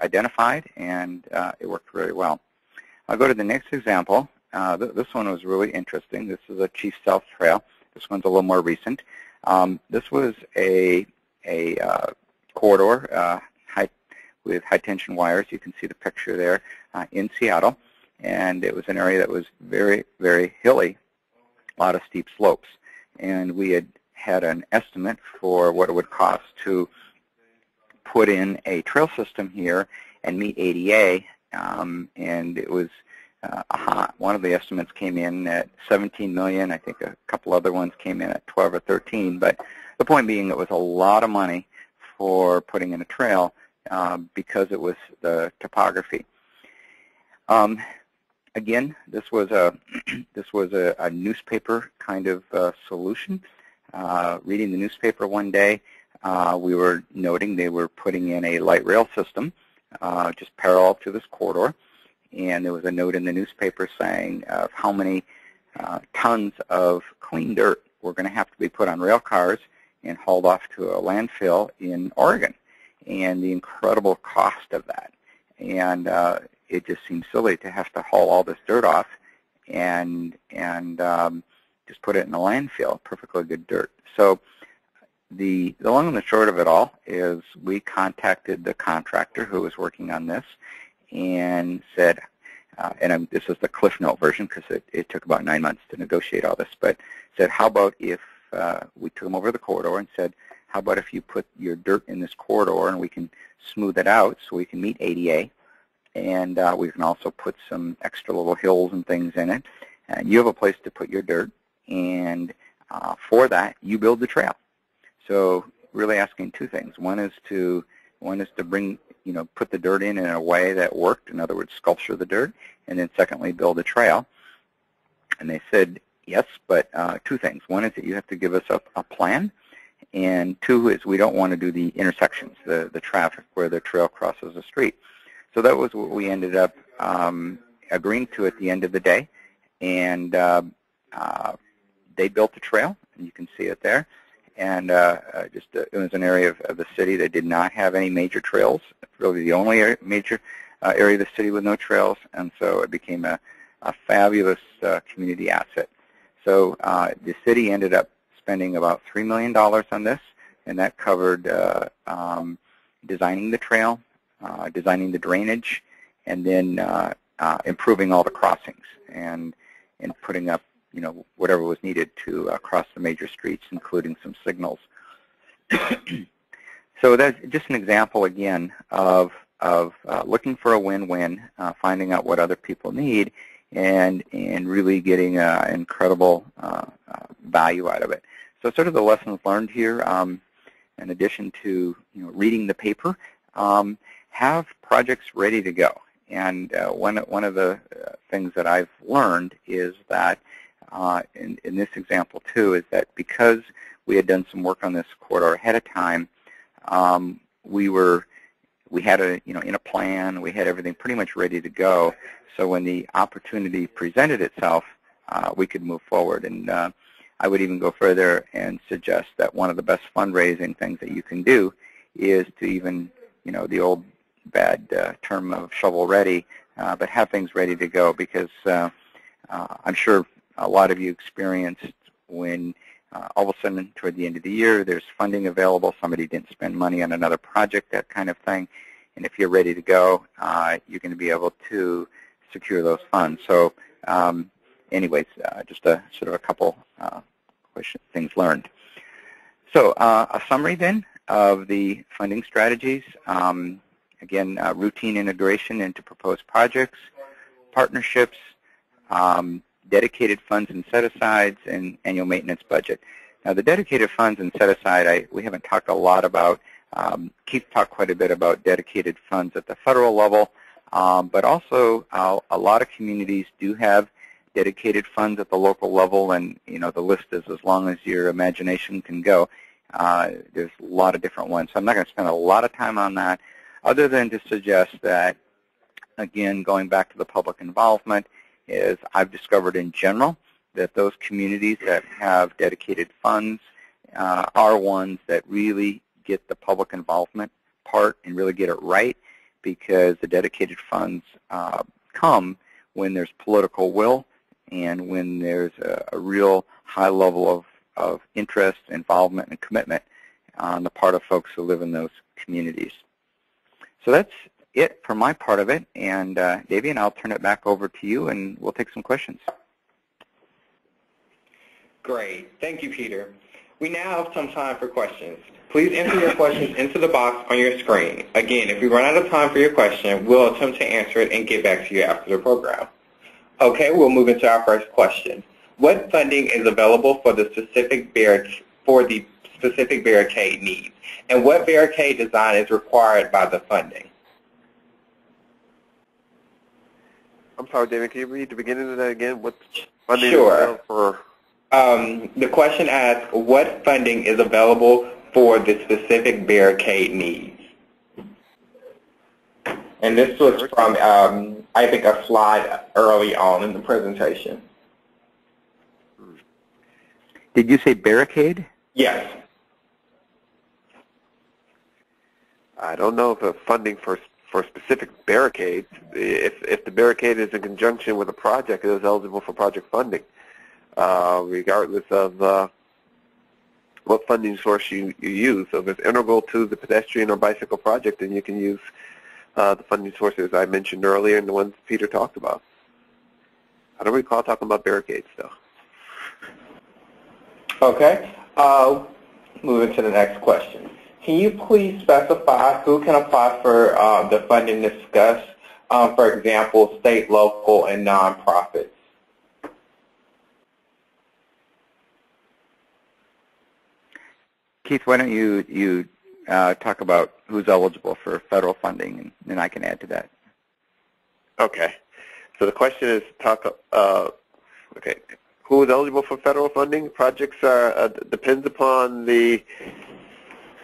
identified, and it worked very well. I'll go to the next example. This one was really interesting. This is a Chief Sealth Trail. This one's a little more recent. This was a corridor with high-tension wires. You can see the picture there in Seattle. And it was an area that was very, very hilly, a lot of steep slopes. And we had an estimate for what it would cost to put in a trail system here and meet ADA. And it was one of the estimates came in at $17 million. I think a couple other ones came in at 12 or 13. But the point being, it was a lot of money for putting in a trail because it was the topography. Again, this was a newspaper kind of solution. Reading the newspaper one day, we were noting they were putting in a light rail system just parallel to this corridor, and there was a note in the newspaper saying of how many tons of clean dirt were going to have to be put on rail cars and hauled off to a landfill in Oregon, and the incredible cost of that. And it just seems silly to have to haul all this dirt off and just put it in a landfill, perfectly good dirt. So the long and the short of it all is we contacted the contractor who was working on this and said, this is the Cliff Note version because it took about 9 months to negotiate all this, but said, how about if we took them over the corridor and said, how about if you put your dirt in this corridor and we can smooth it out so we can meet ADA, and we can also put some extra little hills and things in it. And you have a place to put your dirt, and for that, you build the trail. So really asking two things. One is to bring, put the dirt in a way that worked, in other words, sculpture the dirt, and then secondly, build a trail. And they said, yes, but two things. One is that you have to give us a plan, and two is we don't want to do the intersections, the traffic where the trail crosses the street. So that was what we ended up agreeing to at the end of the day, and they built the trail, and you can see it there. And it was an area of the city that did not have any major trails. It's really the only major area of the city with no trails, and so it became a fabulous community asset. So the city ended up spending about $3 million on this, and that covered designing the trail, designing the drainage, and then improving all the crossings and putting up whatever was needed to cross the major streets, including some signals. So that's just an example, again, of looking for a win-win, finding out what other people need, and really getting incredible value out of it. So sort of the lessons learned here, in addition to reading the paper, have projects ready to go. And one of the things that I've learned is that in this example too, is that because we had done some work on this corridor ahead of time, we had in a plan, we had everything pretty much ready to go. So when the opportunity presented itself, we could move forward. And I would even go further and suggest that one of the best fundraising things that you can do is to even, the old bad term of shovel ready, but have things ready to go, because I'm sure a lot of you experienced when all of a sudden toward the end of the year there's funding available, somebody didn't spend money on another project, that kind of thing, and if you're ready to go, you're going to be able to secure those funds. So anyways, just a sort of a couple things learned. So a summary then of the funding strategies. Again, routine integration into proposed projects, partnerships, dedicated funds and set-asides, and annual maintenance budget. Now, the dedicated funds and set-aside, we haven't talked a lot about. Keith talked quite a bit about dedicated funds at the federal level, but also a lot of communities do have dedicated funds at the local level, and the list is as long as your imagination can go. There's a lot of different ones, so I'm not going to spend a lot of time on that, other than to suggest that, again, going back to the public involvement, is I've discovered in general that those communities that have dedicated funds are ones that really get the public involvement part and really get it right, because the dedicated funds come when there's political will and when there's a real high level of interest, involvement, and commitment on the part of folks who live in those communities. So that's it for my part of it, and Davian, I'll turn it back over to you, and we'll take some questions.
Great. Thank you, Peter. We now have some time for questions. Please enter your questions into the box on your screen. Again, if we run out of time for your question, we'll attempt to answer it and get back to you after the program. Okay, we'll move into our first question. What funding is available for the specific barricade needs, and what barricade design is required by the funding?
I'm sorry, David, can you read the beginning of that again? What funding
Sure.
is available for?
The question asks, what funding is available for the specific barricade needs? And this was from, I think, a slide early on in the presentation.
Did you say barricade?
Yes.
I don't know if the funding for specific barricades, if the barricade is in conjunction with a project, it is eligible for project funding, regardless of what funding source you use. So if it's integral to the pedestrian or bicycle project, then you can use the funding sources I mentioned earlier and the ones Peter talked about. I don't recall talking about barricades, though.
Okay. Moving to the next question. Can you please specify who can apply for the funding discussed, for example, state, local, and nonprofits?
Keith, why don't you talk about who's eligible for federal funding, and then I can add to that.
Okay. So the question is, okay, who is eligible for federal funding? Projects are depends upon the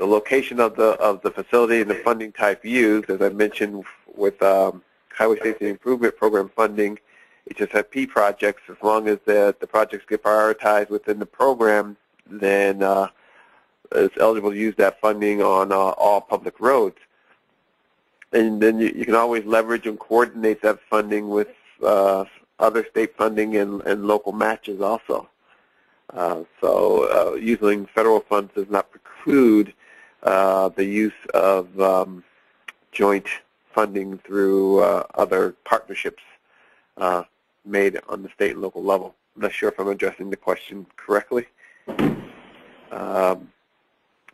location of the facility and the funding type used. As I mentioned, with Highway Safety Improvement Program funding, HSIP projects, as long as the projects get prioritized within the program, then it's eligible to use that funding on all public roads. And then you can always leverage and coordinate that funding with other state funding and local matches also. So using federal funds does not preclude the use of joint funding through other partnerships made on the state and local level. I'm not sure if I'm addressing the question correctly.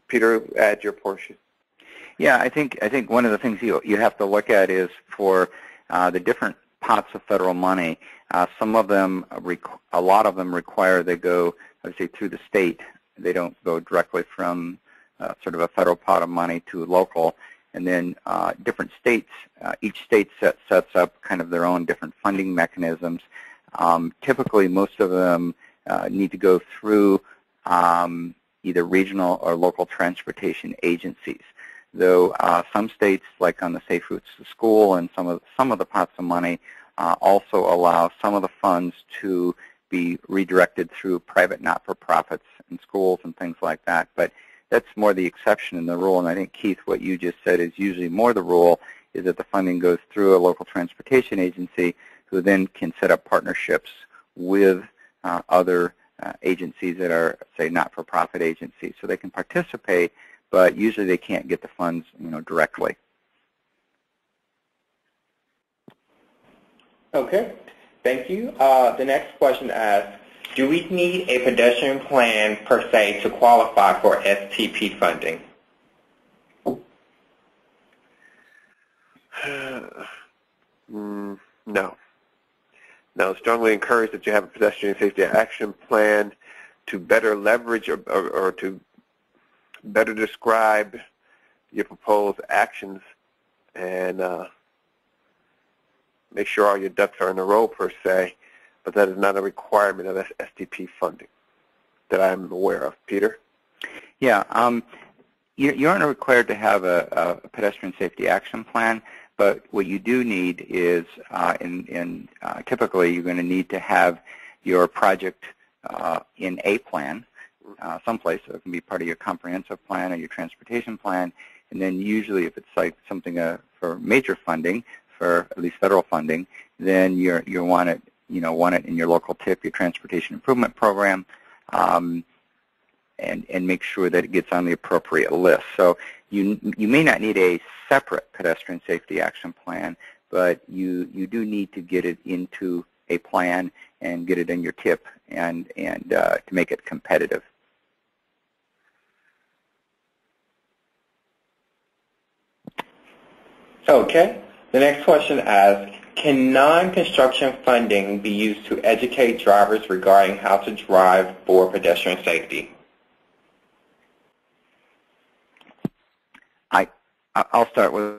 Peter, add your portion.
Yeah, I think one of the things you have to look at is for the different pots of federal money. Some of them, a lot of them require they go, I would say, through the state. They don't go directly from sort of a federal pot of money to local. And then different states, each state sets up kind of their own different funding mechanisms. Typically, most of them need to go through either regional or local transportation agencies. Though some states, like on the Safe Routes to School, and some of the pots of money also allow some of the funds to be redirected through private not-for-profits and schools and things like that. But that's more the exception than the rule. And I think, Keith, what you just said is usually more the rule, is that the funding goes through a local transportation agency who then can set up partnerships with other agencies that are, say, not-for-profit agencies. So they can participate, but usually they can't get the funds, directly.
Okay. Thank you. The next question asks, do we need a pedestrian plan per se to qualify for STP funding?
No. No, strongly encourage that you have a pedestrian safety action plan to better leverage or to better describe your proposed actions and make sure all your ducks are in a row per se, but that is not a requirement of STP funding that I'm aware of. Peter?
Yeah, you aren't required to have a pedestrian safety action plan, but what you do need is, typically you're going to need to have your project in a plan someplace. So it can be part of your comprehensive plan or your transportation plan, and then usually if it's like something for major funding, for at least federal funding, then you want it in your local TIP, your transportation improvement program, and make sure that it gets on the appropriate list. So you may not need a separate pedestrian safety action plan, but you do need to get it into a plan and get it in your TIP and to make it competitive.
Okay. The next question asks, can non-construction funding be used to educate drivers regarding how to drive for pedestrian safety?
I'll start with,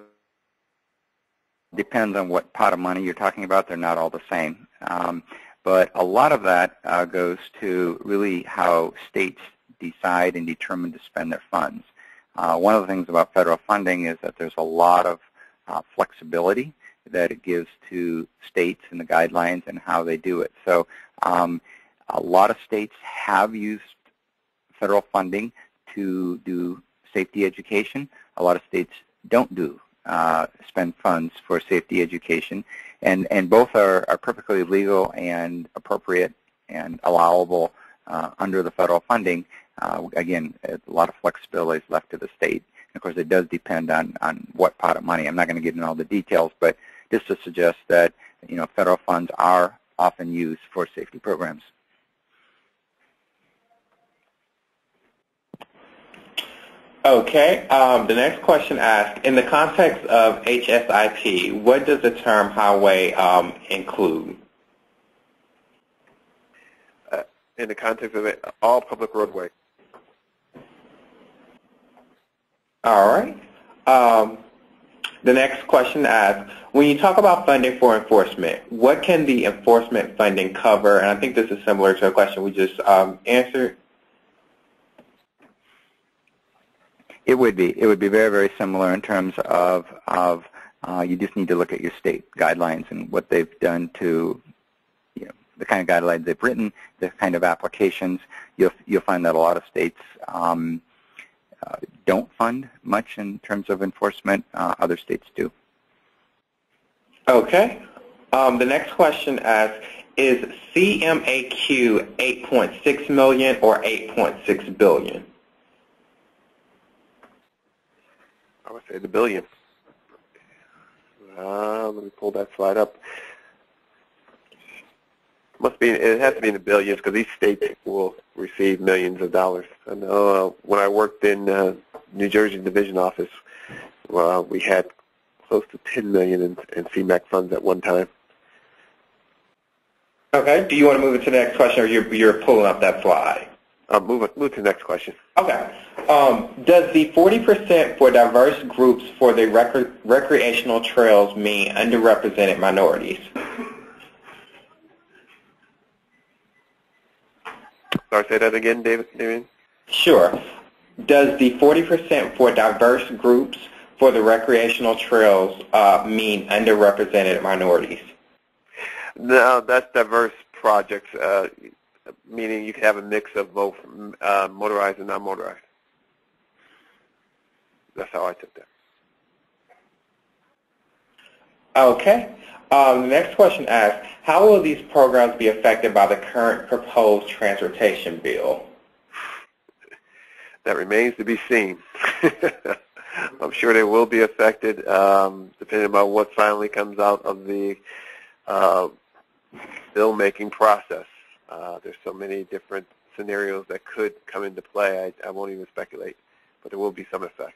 depends on what pot of money you're talking about. They're not all the same. But a lot of that goes to really how states decide and determine to spend their funds. One of the things about federal funding is that there's a lot of flexibility that it gives to states and the guidelines and how they do it. So a lot of states have used federal funding to do safety education. A lot of states don't spend funds for safety education, and both are perfectly legal and appropriate and allowable under the federal funding. Again, a lot of flexibility is left to the state. And of course, it does depend on what pot of money. I'm not going to get into all the details, but just to suggest that federal funds are often used for safety programs.
Okay. The next question asks, in the context of HSIP, what does the term highway include?
In the context of it, all public roadway.
All right. The next question asks, when you talk about funding for enforcement, what can the enforcement funding cover? And I think this is similar to a question we just answered.
It would be very, very similar in terms of you just need to look at your state guidelines and what they've done to, the kind of guidelines they've written, the kind of applications. You'll find that a lot of states don't fund much in terms of enforcement. Other states do.
Okay. The next question asks, is CMAQ $8.6 million or $8.6 billion?
I would say the billion. Let me pull that slide up. It has to be in the billions because each state will receive millions of dollars. I know when I worked in New Jersey Division Office, we had close to $10 million in CMAQ funds at one time.
Okay. Do you want to move it to the next question, or you're pulling up that slide?
Move to the next question.
Okay. Does the 40% for diverse groups for the recreational trails mean underrepresented minorities?
Sorry, say that again, David?
Sure. Does the 40% for diverse groups for the recreational trails mean underrepresented minorities?
No, that's diverse projects, meaning you can have a mix of both motorized and non-motorized. That's how I took that.
Okay. The next question asks, how will these programs be affected by the current proposed transportation bill?
That remains to be seen. I'm sure they will be affected, depending on what finally comes out of the bill-making process. There's so many different scenarios that could come into play. I won't even speculate, but there will be some effect.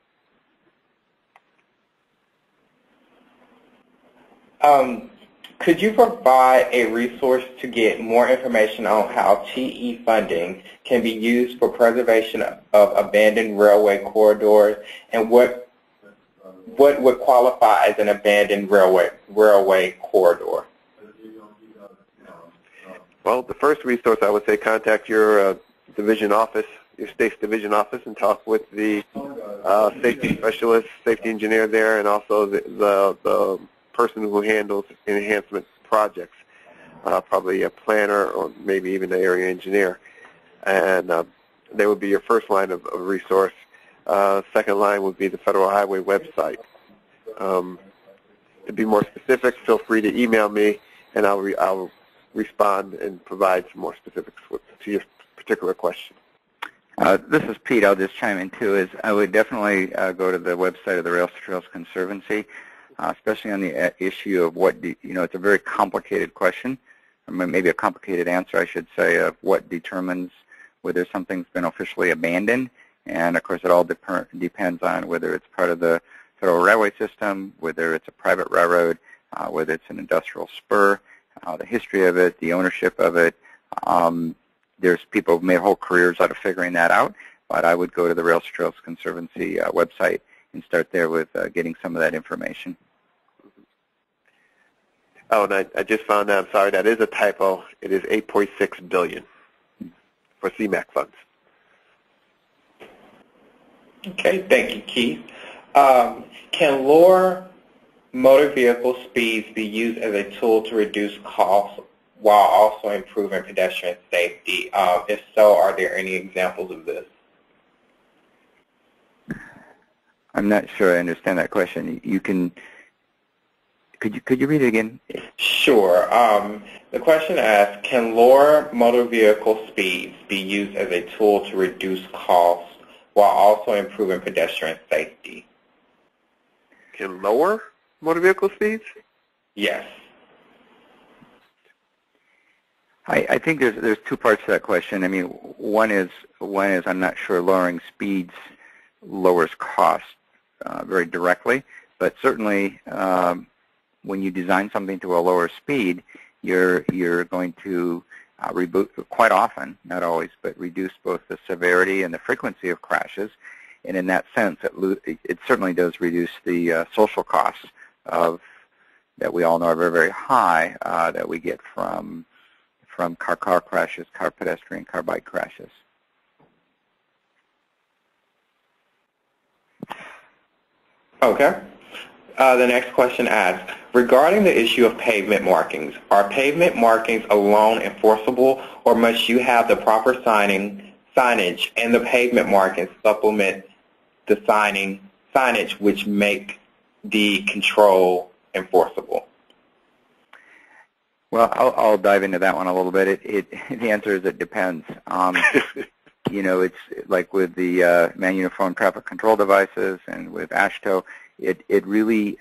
Could you provide a resource to get more information on how TE funding can be used for preservation of abandoned railway corridors, and what would qualify as an abandoned railway corridor?
Well, the first resource, I would say contact your division office, your state's division office, and talk with the safety specialist, safety engineer there, and also the person who handles enhancement projects, probably a planner or maybe even an area engineer. And they would be your first line of resource. Second line would be the Federal Highway website. To be more specific, feel free to email me, and I'll respond and provide some more specifics to your particular question.
This is Pete. I'll just chime in too. I would definitely go to the website of the Rails to Trails Conservancy, especially on the issue of it's a very complicated question, or maybe a complicated answer, I should say, of what determines whether something's been officially abandoned. And of course, it all depends on whether it's part of the federal railway system, whether it's a private railroad, whether it's an industrial spur, the history of it, the ownership of it. There's people who've made whole careers out of figuring that out, but I would go to the Rails to Trails Conservancy website and start there with getting some of that information.
Oh, and I just found out, I'm sorry, that is a typo. It is $8.6 billion for CMAQ funds.
Okay, thank you, Keith. Can lower motor vehicle speeds be used as a tool to reduce costs while also improving pedestrian safety? If so, are there any examples of this?
I'm not sure I understand that question. Could you read it again?
Sure. The question asks, can lower motor vehicle speeds be used as a tool to reduce costs while also improving pedestrian safety?
Can lower motor vehicle speeds?
Yes.
I think there's two parts to that question. I mean, one is I'm not sure lowering speeds lowers cost very directly, but certainly when you design something to a lower speed, you're going to quite often, not always, but reduce both the severity and the frequency of crashes. And in that sense, it certainly does reduce the social costs that we all know are very, very high that we get from car crashes, car pedestrian, car bike crashes.
Okay. The next question asks, regarding the issue of pavement markings, are pavement markings alone enforceable, or must you have the proper signage and the pavement markings supplement the signage which make the control enforceable?
Well, I'll dive into that one a little bit. The answer is it depends. It's like with the man-uniform traffic control devices and with AASHTO, it really,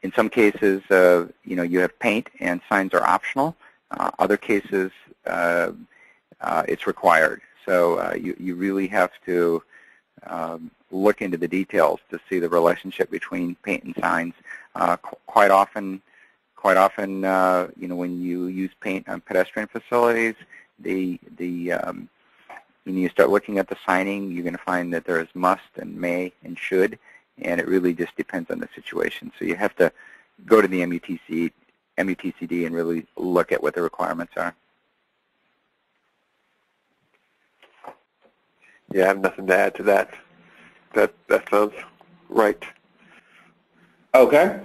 in some cases, you have paint and signs are optional. Other cases, it's required. So you really have to look into the details to see the relationship between paint and signs. Quite often, when you use paint on pedestrian facilities, when you start looking at the signing, you're going to find that there is must and may and should, and it really just depends on the situation. So you have to go to the MUTCD and really look at what the requirements are.
Yeah, I have nothing to add to that. That sounds right.
Okay.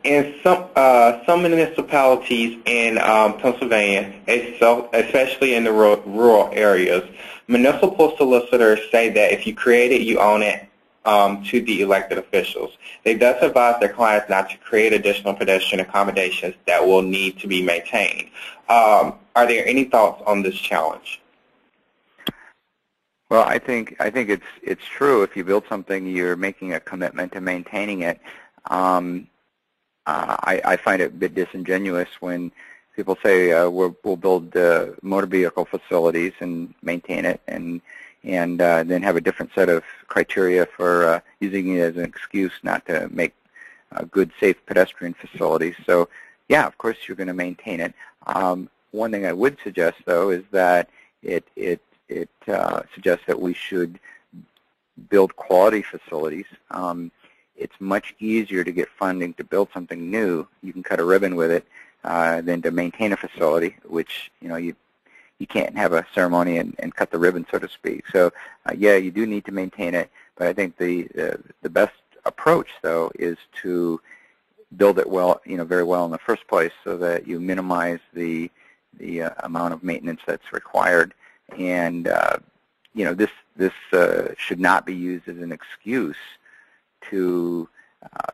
In some municipalities in Pennsylvania, especially in the rural areas, municipal solicitors say that if you create it, you own it to the elected officials. They thus advise their clients not to create additional pedestrian accommodations that will need to be maintained. Are there any thoughts on this challenge?
Well, I think it's true. If you build something, you're making a commitment to maintaining it. I find it a bit disingenuous when people say we'll build motor vehicle facilities and maintain it, and then have a different set of criteria for using it as an excuse not to make good, safe pedestrian facilities. So, yeah, of course you're going to maintain it. One thing I would suggest, though, is that it suggests that we should build quality facilities. It's much easier to get funding to build something new. You can cut a ribbon with it than to maintain a facility, which you can't have a ceremony and cut the ribbon, so to speak. So yeah, you do need to maintain it, but I think the best approach, though, is to build it well, very well in the first place, so that you minimize the amount of maintenance that's required. And this should not be used as an excuse to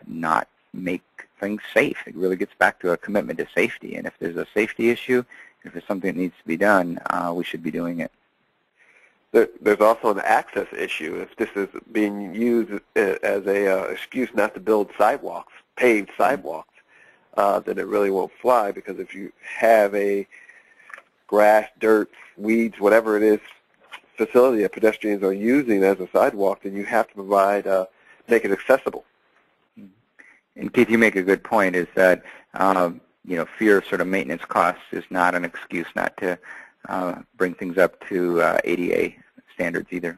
not make things safe. It really gets back to a commitment to safety, and if there's a safety issue, if there's something that needs to be done, we should be doing it.
There's also an access issue. If this is being used as a excuse not to build sidewalks, paved sidewalks, then it really won't fly, because if you have a grass, dirt, weeds, whatever it is, facility that pedestrians are using as a sidewalk, then you have to provide, make it accessible.
And Keith, you make a good point, is that fear of sort of maintenance costs is not an excuse not to bring things up to ADA standards either.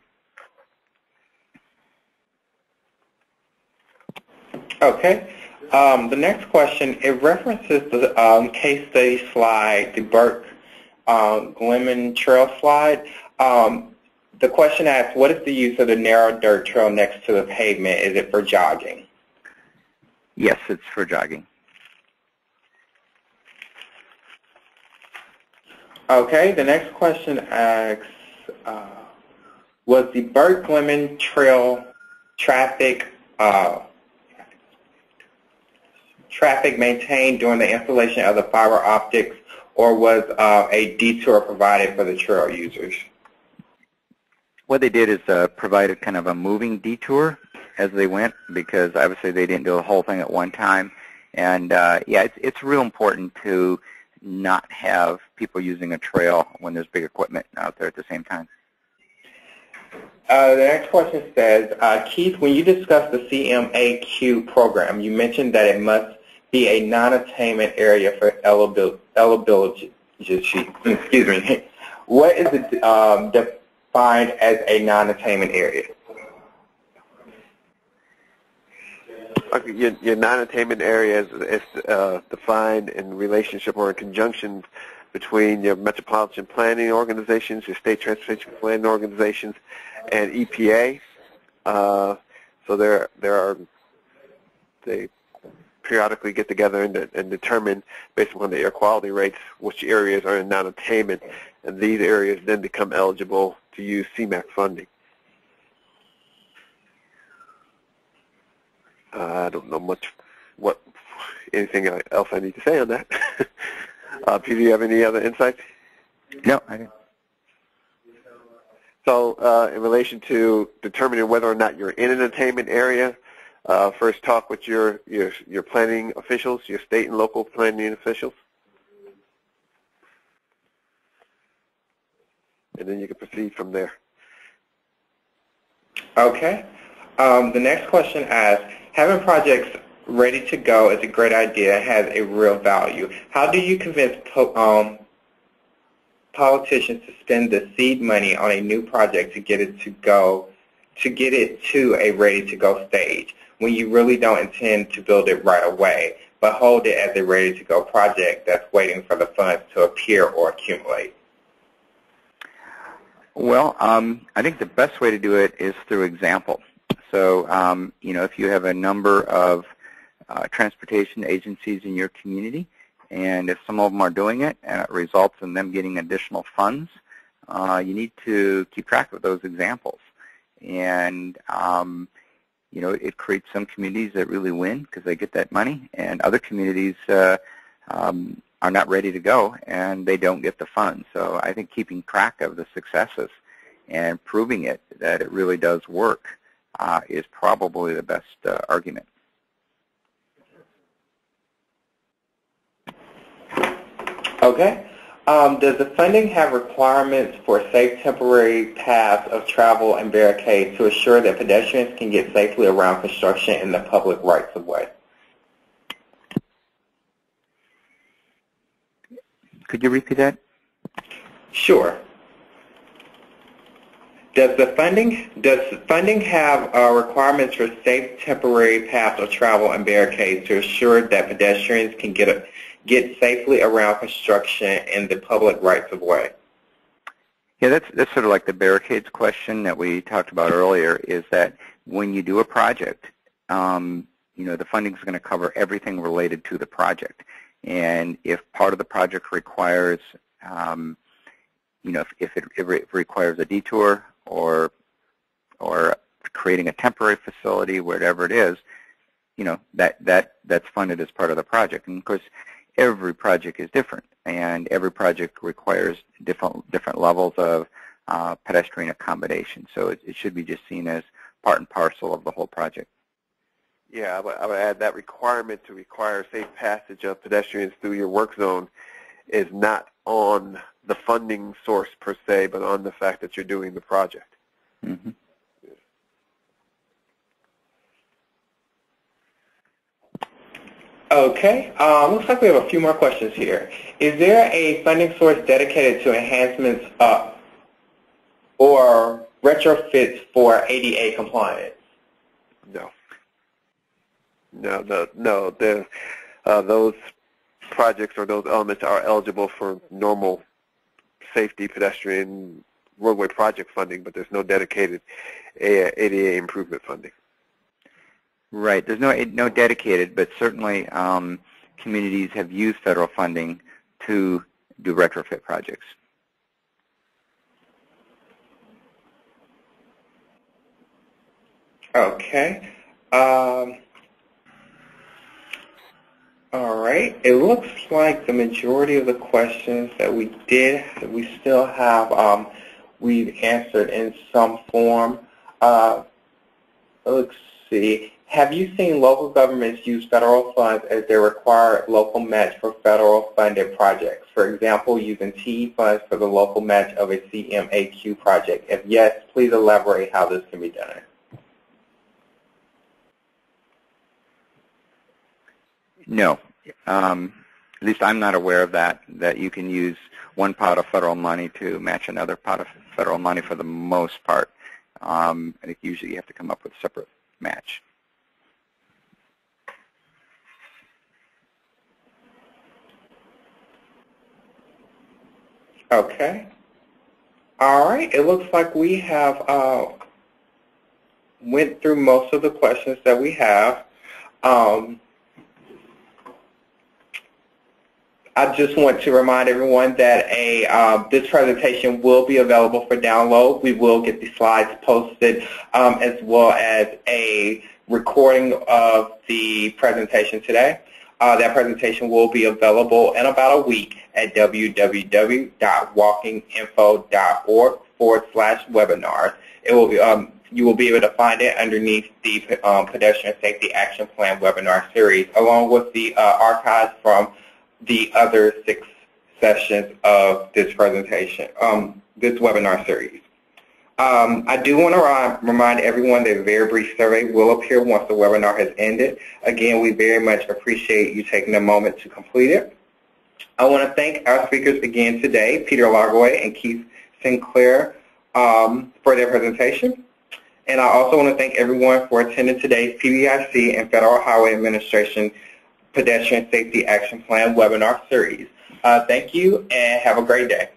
Okay. The next question, it references the case study slide, the Burke-Gilman trail slide. The question asks, what is the use of the narrow dirt trail next to the pavement? Is it for jogging?
Yes, it's for jogging.
Okay, the next question asks, was the Burke-Gilman trail traffic maintained during the installation of the fiber optics, or was a detour provided for the trail users?
What they did is provided kind of a moving detour as they went, because obviously they didn't do the whole thing at one time. And yeah, it's real important to not have people using a trail when there's big equipment out there at the same time.
The next question says, Keith, when you discussed the CMAQ program, you mentioned that it must be a non-attainment area for eligibility. Excuse me. What is it defined as a non-attainment area?
Okay, your non-attainment area is defined in relationship or in conjunction between your metropolitan planning organizations, your state transportation planning organizations, and EPA. So they periodically get together and determine, based upon the air quality rates, which areas are in non-attainment, and these areas then become eligible to use CMAQ funding. I don't know anything else I need to say on that. Peter, do you have any other insights?
No, I don't.
So in relation to determining whether or not you're in an attainment area, first talk with your planning officials, your state and local planning officials. And then you can proceed from there.
Okay. The next question asks, having projects ready to go is a great idea and has a real value. How do you convince politicians to spend the seed money on a new project to get it to a ready-to-go stage when you really don't intend to build it right away, but hold it as a ready-to-go project that's waiting for the funds to appear or accumulate?
Well, I think the best way to do it is through example. So, if you have a number of transportation agencies in your community, and if some of them are doing it and it results in them getting additional funds, you need to keep track of those examples. And, it creates some communities that really win because they get that money, and other communities are not ready to go and they don't get the funds. So I think keeping track of the successes and proving it that it really does work is probably the best argument.
Okay. Does the funding have requirements for safe temporary paths of travel and barricades to assure that pedestrians can get safely around construction in the public rights of way?
Could you repeat that?
Sure. Does funding have requirements for safe temporary paths of travel and barricades to assure that pedestrians can get safely around construction in the public rights of way?
Yeah, that's sort of like the barricades question that we talked about earlier, is that when you do a project, the funding is going to cover everything related to the project. And if part of the project requires, if it requires a detour or creating a temporary facility, whatever it is, that's funded as part of the project. And of course, every project is different, and every project requires different levels of pedestrian accommodation. So it should be just seen as part and parcel of the whole project.
Yeah, I would add that requirement to require safe passage of pedestrians through your work zone is not on the funding source per se, but on the fact that you're doing the project.
Mm-hmm.
Okay, looks like we have a few more questions here. Is there a funding source dedicated to enhancements or retrofits for ADA compliance?
No. No. Those projects or those elements are eligible for normal safety pedestrian roadway project funding, but there's no dedicated ADA improvement funding.
Right. There's no dedicated, but certainly communities have used federal funding to do retrofit projects.
Okay. All right. It looks like the majority of the questions that we still have, we've answered in some form. Let's see. Have you seen local governments use federal funds as their required local match for federal funded projects? For example, using TE funds for the local match of a CMAQ project. If yes, please elaborate how this can be done.
No. At least I'm not aware of that you can use one pot of federal money to match another pot of federal money for the most part. I think usually you have to come up with a separate match.
Okay. All right. It looks like we have went through most of the questions that we have. I just want to remind everyone that this presentation will be available for download. We will get the slides posted as well as a recording of the presentation today. That presentation will be available in about a week at www.walkinginfo.org/webinars. It will be, you will be able to find it underneath the Pedestrian Safety Action Plan webinar series, along with the archives from the other 6 sessions of this presentation, this webinar series. I do want to remind everyone that a very brief survey will appear once the webinar has ended. Again, we very much appreciate you taking a moment to complete it. I want to thank our speakers again today, Peter Lagerwey and Keith Sinclair, for their presentation. And I also want to thank everyone for attending today's PBIC and Federal Highway Administration Pedestrian Safety Action Plan webinar series. Thank you and have a great day.